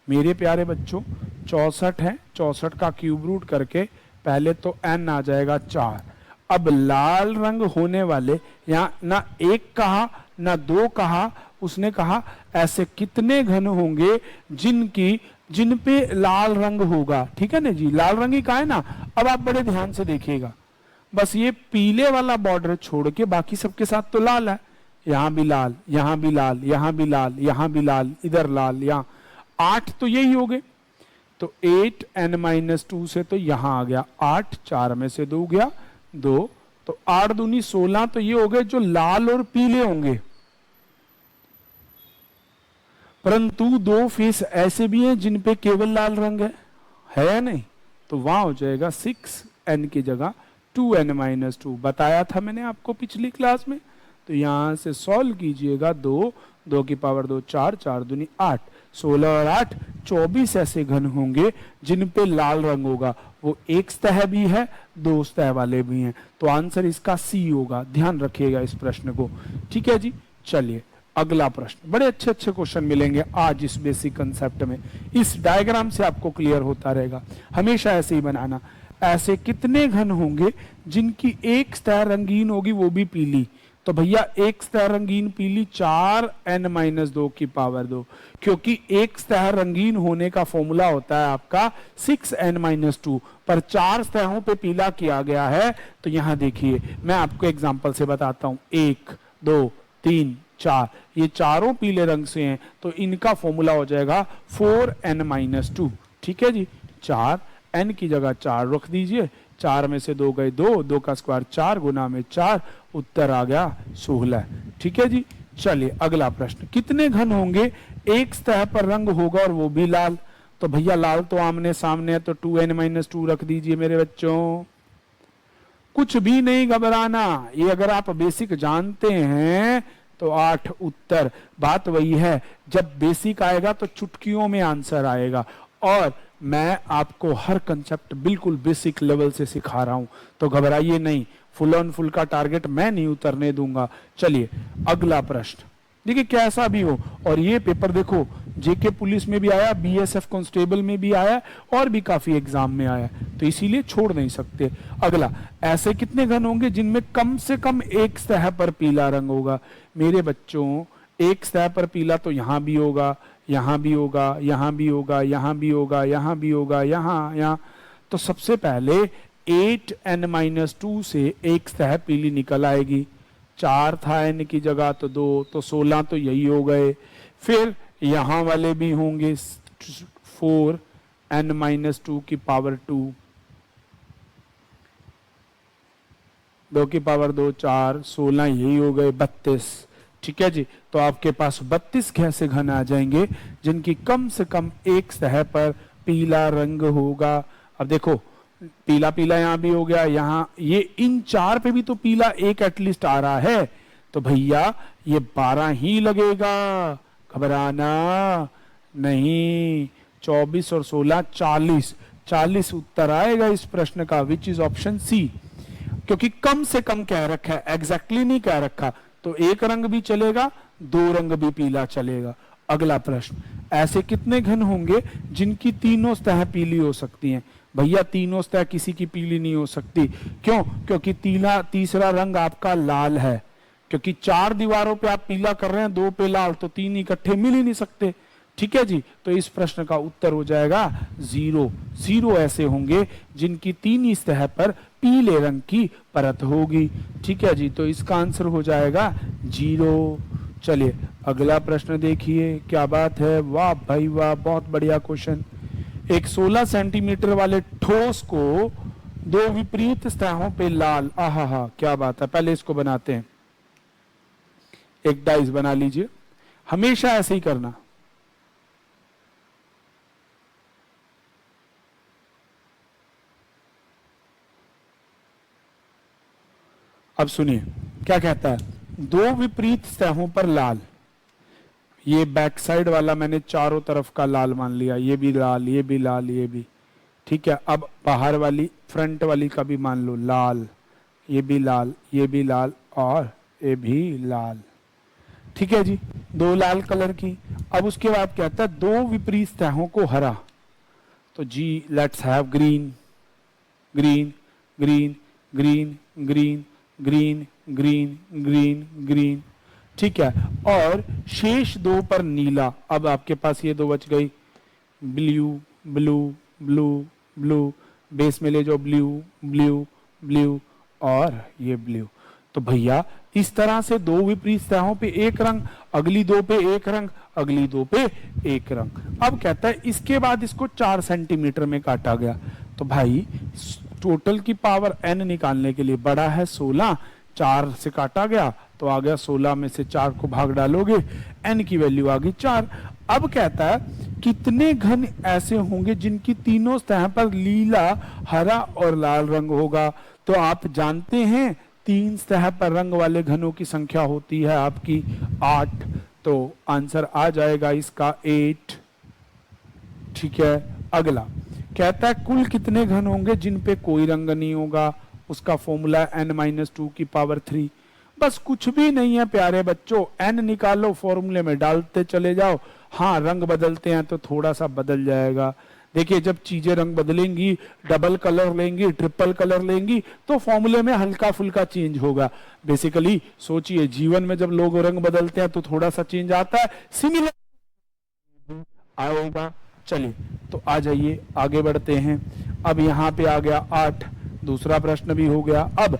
मेरे प्यारे बच्चों 64 है, 64 का क्यूब रूट करके पहले तो n आ जाएगा 4। अब लाल रंग होने वाले, यहाँ ना 1 कहा ना 2 कहा, उसने कहा ऐसे कितने घन होंगे जिन पे लाल रंग होगा। ठीक है ना जी, लाल रंग ही कहा है ना। अब आप बड़े ध्यान से देखिएगा, बस ये पीले वाला बॉर्डर छोड़ के बाकी सबके साथ तो लाल है। यहां भी लाल, यहां भी लाल, यहां भी लाल, यहां भी लाल, इधर लाल, यहां 8 तो यही हो गए। तो 8n-2 से तो यहां आ गया 8, 4 में से 2 गया 2, तो 8 दूनी 16। तो ये हो गए जो लाल और पीले होंगे। परंतु 2 फेस ऐसे भी हैं जिन पे केवल लाल रंग है या नहीं, तो वहां हो जाएगा 6n की जगह 2n-2। बताया था मैंने आपको पिछली क्लास में। तो यहां से सॉल्व कीजिएगा, 2, 2 की पावर 2 4, 4 दूनी 8, 16 और 8 24 ऐसे घन होंगे जिन पे लाल रंग होगा। वो एक सतह भी है, 2 सतह वाले भी हैं। तो आंसर इसका सी होगा। ध्यान रखिएगा इस प्रश्न को। ठीक है जी। चलिए अगला प्रश्न। बड़े अच्छे अच्छे क्वेश्चन मिलेंगे आज इस बेसिक कंसेप्ट में। इस डायग्राम से आपको क्लियर होता रहेगा, हमेशा ऐसे ही बनाना। ऐसे कितने घन होंगे जिनकी एक सतह रंगीन होगी, वो भी पीली। तो भैया एक सतह रंगीन पीली 4n-2 की पावर 2, क्योंकि एक सतह रंगीन होने का फॉर्मूला होता है आपका 6n-2, पर 4 सतहों पे पीला किया गया है। तो यहां देखिए, मैं आपको एग्जांपल से बताता हूं। 1, 2, 3, 4, ये चारों पीले रंग से हैं, तो इनका फॉर्मूला हो जाएगा 4n-2। ठीक है जी। 4, n की जगह 4 रख दीजिए, 4 में से 2 गए 2, 2 का स्क्वायर 4 गुना में 4, उत्तर आ गया 16। ठीक है जी। चलिए अगला प्रश्न, कितने घन होंगे एक सतह पर रंग होगा और वो भी लाल। तो भैया लाल तो आमने सामने है, तो 2n-2 रख दीजिए मेरे बच्चों। कुछ भी नहीं घबराना, ये अगर आप बेसिक जानते हैं तो 8 उत्तर। बात वही है, जब बेसिक आएगा तो चुटकियों में आंसर आएगा, और मैं आपको हर कंसेप्ट बिल्कुल बेसिक लेवल से सिखा रहा हूं, तो घबराइए नहीं। फुल ऑन फुल का टारगेट मैं नहीं उतरने दूंगा। चलिए अगला प्रश्न, देखिए कैसा भी हो, और ये पेपर देखो जेके पुलिस में भी आया, बीएसएफ कांस्टेबल में भी आया, और भी काफी एग्जाम में आया, तो इसीलिए छोड़ नहीं सकते। अगला, ऐसे कितने घन होंगे जिनमें कम से कम एक सतह पर पीला रंग होगा? मेरे बच्चों, एक सतह पर पीला तो यहां भी होगा, यहां भी होगा, यहां भी होगा, यहां भी होगा, यहां भी होगा, यहां। तो सबसे पहले 8n-2 से एक सतह पीली निकल आएगी। 4 था n की जगह तो 2, तो 16 तो यही हो गए। फिर यहां वाले भी होंगे 4n-2 की पावर 2, 2 की पावर 2 4, 16 यही हो गए 32। ठीक है जी, तो आपके पास 32 ऐसे घन आ जाएंगे जिनकी कम से कम एक सतह पर पीला रंग होगा। अब देखो पीला पीला यहां भी हो गया, यहां ये इन 4 पे भी तो पीला एक एटलीस्ट आ रहा है, तो भैया ये 12 ही लगेगा, घबराना नहीं। 24 और 16 40 उत्तर आएगा इस प्रश्न का, विच इज ऑप्शन सी। क्योंकि कम से कम कह रखा है, एग्जैक्टली नहीं कह रखा, तो एक रंग भी चलेगा, 2 रंग भी पीला चलेगा। अगला प्रश्न, ऐसे कितने घन होंगे जिनकी तीनों सतह पीली हो सकती हैं? भैया तीनों सतह किसी की पीली नहीं हो सकती। क्यों? क्योंकि तीसरा रंग आपका लाल है, क्योंकि 4 दीवारों पे आप पीला कर रहे हैं, 2 पे लाल, तो 3 इकट्ठे मिल ही नहीं सकते। ठीक है जी, तो इस प्रश्न का उत्तर हो जाएगा 0 ऐसे होंगे जिनकी 3 सतह पर पीले रंग की परत होगी। ठीक है जी, तो इसका आंसर हो जाएगा 0। चलिए अगला प्रश्न देखिए, क्या बात है, वाह भाई वाह, बहुत बढ़िया क्वेश्चन। एक 16 सेंटीमीटर वाले ठोस को 2 विपरीत सतहों पे लाल, आहा क्या बात है। पहले इसको बनाते हैं, एक डाइस बना लीजिए, हमेशा ऐसे ही करना। अब सुनिए क्या कहता है, 2 विपरीत सतहों पर लाल, ये बैक साइड वाला मैंने चारों तरफ का लाल मान लिया, ये भी लाल, ये भी लाल, ये भी। ठीक है, अब बाहर वाली फ्रंट वाली का भी मान लो लाल, ये भी लाल, ये भी लाल, और ये भी लाल। ठीक है जी, 2 लाल कलर की। अब उसके बाद कहता है 2 विपरीत सतहों को हरा, तो जी let's have green, green, green, green, green, green, green, green, green. ठीक है, और शेष 2 पर नीला। अब आपके पास ये 2 बच गई, blue, blue, blue, blue, base में ले जाओ ब्लू, ब्लू, ब्लू, और ये ब्लू। तो भैया इस तरह से 2 विपरीत सतहों पे एक रंग, अगली 2 पे एक रंग, अगली 2 पे एक रंग। अब कहता है इसके बाद इसको 4 सेंटीमीटर में काटा गया, तो भाई टोटल की पावर n निकालने के लिए बड़ा है 16, 4 से काटा गया तो आ गया 16 में से 4 को भाग डालोगे, n की वैल्यू आ गई 4। अब कहता है कितने घन ऐसे होंगे जिनकी तीनों सतह पर लीला, हरा और लाल रंग होगा? तो आप जानते हैं 3 सतह पर रंग वाले घनों की संख्या होती है आपकी 8, तो आंसर आ जाएगा इसका 8। ठीक है, अगला कहता है कुल कितने घन होंगे जिन पे कोई रंग नहीं होगा? उसका फॉर्मूला n-2 की पावर 3। बस कुछ भी नहीं है प्यारे बच्चों, n निकालो, फॉर्मूले में डालते चले जाओ। हाँ, रंग बदलते हैं तो थोड़ा सा बदल जाएगा। देखिए जब चीजें रंग बदलेंगी, डबल कलर लेंगी, ट्रिपल कलर लेंगी, तो फॉर्मूले में हल्का फुल्का चेंज होगा। बेसिकली सोचिए जीवन में जब लोग रंग बदलते हैं तो थोड़ा सा चेंज आता है, सिमिलर आएगा। चलिए तो आ जाइए आगे बढ़ते हैं। अब यहाँ पे आ गया 8, दूसरा प्रश्न भी हो गया। अब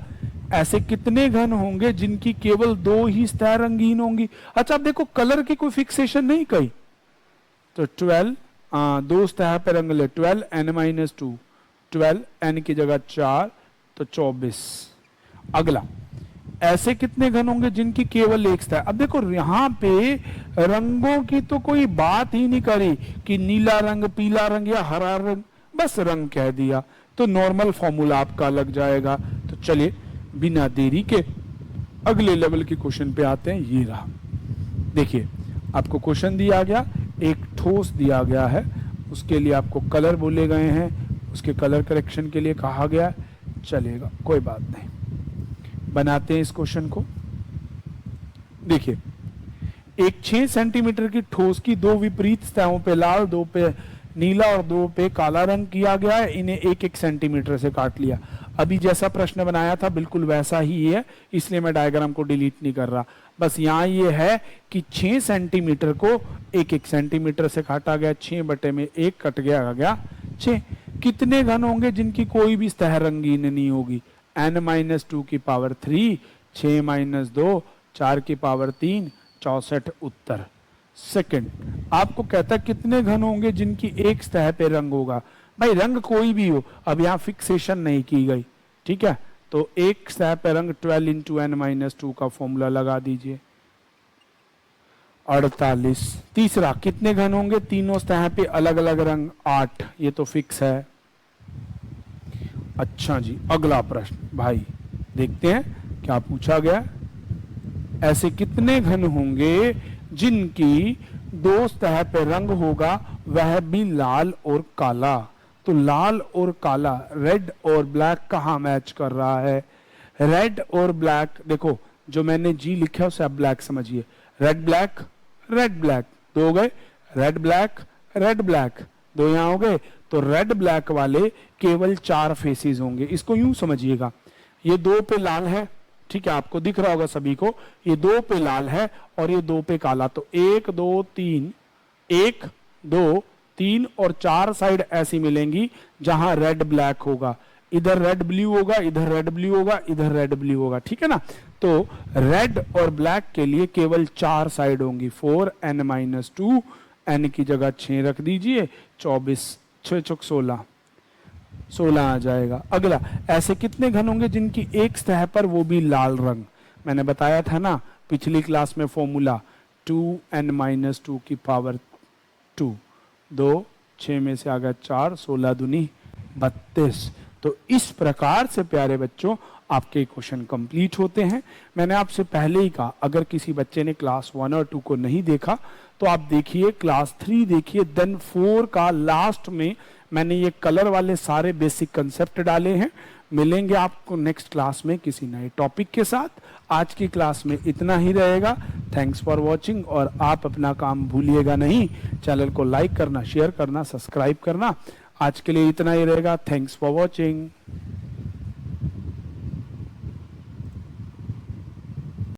ऐसे कितने घन होंगे जिनकी केवल 2 ही सतह रंगीन होंगी? अच्छा अब देखो कलर की कोई फिक्सेशन नहीं कही, तो 12, 2 सतह पे रंग ले, 12n-2, 12 n की जगह 4 तो 24। अगला, ऐसे कितने घन होंगे जिनकी केवल एक सतह? अब देखो यहाँ पे रंगों की तो कोई बात ही नहीं करी कि नीला रंग, पीला रंग या हरा रंग, बस रंग कह दिया। तो नॉर्मल फॉर्मूला आपका लग जाएगा। तो चलिए बिना देरी के अगले लेवल के क्वेश्चन पे आते हैं। ये रहा, देखिए आपको क्वेश्चन दिया गया, एक ठोस दिया गया है, उसके लिए आपको कलर बोले गए हैं, उसके कलर करेक्शन के लिए कहा गया। चलेगा, कोई बात नहीं, बनाते हैं इस क्वेश्चन को। देखिए एक 6 सेंटीमीटर की ठोस की दो विपरीत सतहों पे लाल, दो पे नीला और दो पे काला रंग किया गया है, इन्हें 1-1 सेंटीमीटर से काट लिया। अभी जैसा प्रश्न बनाया था बिल्कुल वैसा ही है, इसलिए मैं डायग्राम को डिलीट नहीं कर रहा। बस यहाँ ये है कि 6 सेंटीमीटर को 1-1 सेंटीमीटर से काटा गया, 6/1 कट गया 6। कितने घन होंगे जिनकी कोई भी सतह रंगीन नहीं होगी? n-2 की पावर 3, 6 - 2, 4 की पावर 3, 64 उत्तर। सेकंड आपको कहता है कितने घन होंगे जिनकी एक सतह पे रंग होगा? भाई रंग कोई भी हो, अब यहाँ फिक्सेशन नहीं की गई, ठीक है। तो एक सतह पे रंग 12 × n-2 का फॉर्मूला लगा दीजिए, 48। तीसरा कितने घन होंगे तीनों सतह पे अलग अलग रंग? 8, ये तो फिक्स है। अच्छा जी, अगला प्रश्न भाई देखते हैं क्या पूछा गया। ऐसे कितने घन होंगे जिनकी दो सतह पे रंग होगा वह भी लाल और काला? तो लाल और काला, रेड और ब्लैक कहाँ मैच कर रहा है? रेड और ब्लैक, देखो जो मैंने जी लिखा है उसे आप ब्लैक समझिए। रेड ब्लैक, रेड ब्लैक, दो हो गए। रेड ब्लैक, रेड ब्लैक, दो यहां हो गए। तो रेड ब्लैक वाले केवल 4 फेसेस होंगे। इसको यूं समझिएगा, ये 2 पे लाल है, ठीक है, आपको दिख रहा होगा सभी को, ये 2 पे लाल है और ये 2 पे काला। तो 1 2 3, 1 2 3 और 4 साइड ऐसी मिलेंगी जहां रेड ब्लैक होगा। इधर रेड ब्लू होगा, इधर रेड ब्लू होगा, इधर रेड ब्लू होगा, ठीक है ना। तो रेड और ब्लैक के लिए केवल 4 साइड होंगी। 4n-2, n की जगह 6 रख दीजिए, 24, 6 × 16, 16 आ जाएगा। अगला, ऐसे कितने घन होंगे जिनकी एक सतह पर वो भी लाल रंग? मैंने बताया था ना पिछली क्लास में फॉर्मूला, 2n-2 की पावर 2, 2 6 में से आ गया 4, 16 दूनी 32। तो इस प्रकार से प्यारे बच्चों आपके क्वेश्चन कंप्लीट होते हैं। मैंने आपसे पहले ही कहा, अगर किसी बच्चे ने क्लास 1 और 2 को नहीं देखा तो आप देखिए, क्लास 3 देखिए, देन 4 का लास्ट में मैंने ये कलर वाले सारे बेसिक कंसेप्ट डाले हैं। मिलेंगे आपको नेक्स्ट क्लास में किसी नए टॉपिक के साथ। आज की क्लास में इतना ही रहेगा। थैंक्स फॉर वॉचिंग, और आप अपना काम भूलिएगा नहीं, चैनल को लाइक करना, शेयर करना, सब्सक्राइब करना। आज के लिए इतना ही रहेगा। Thanks for watching.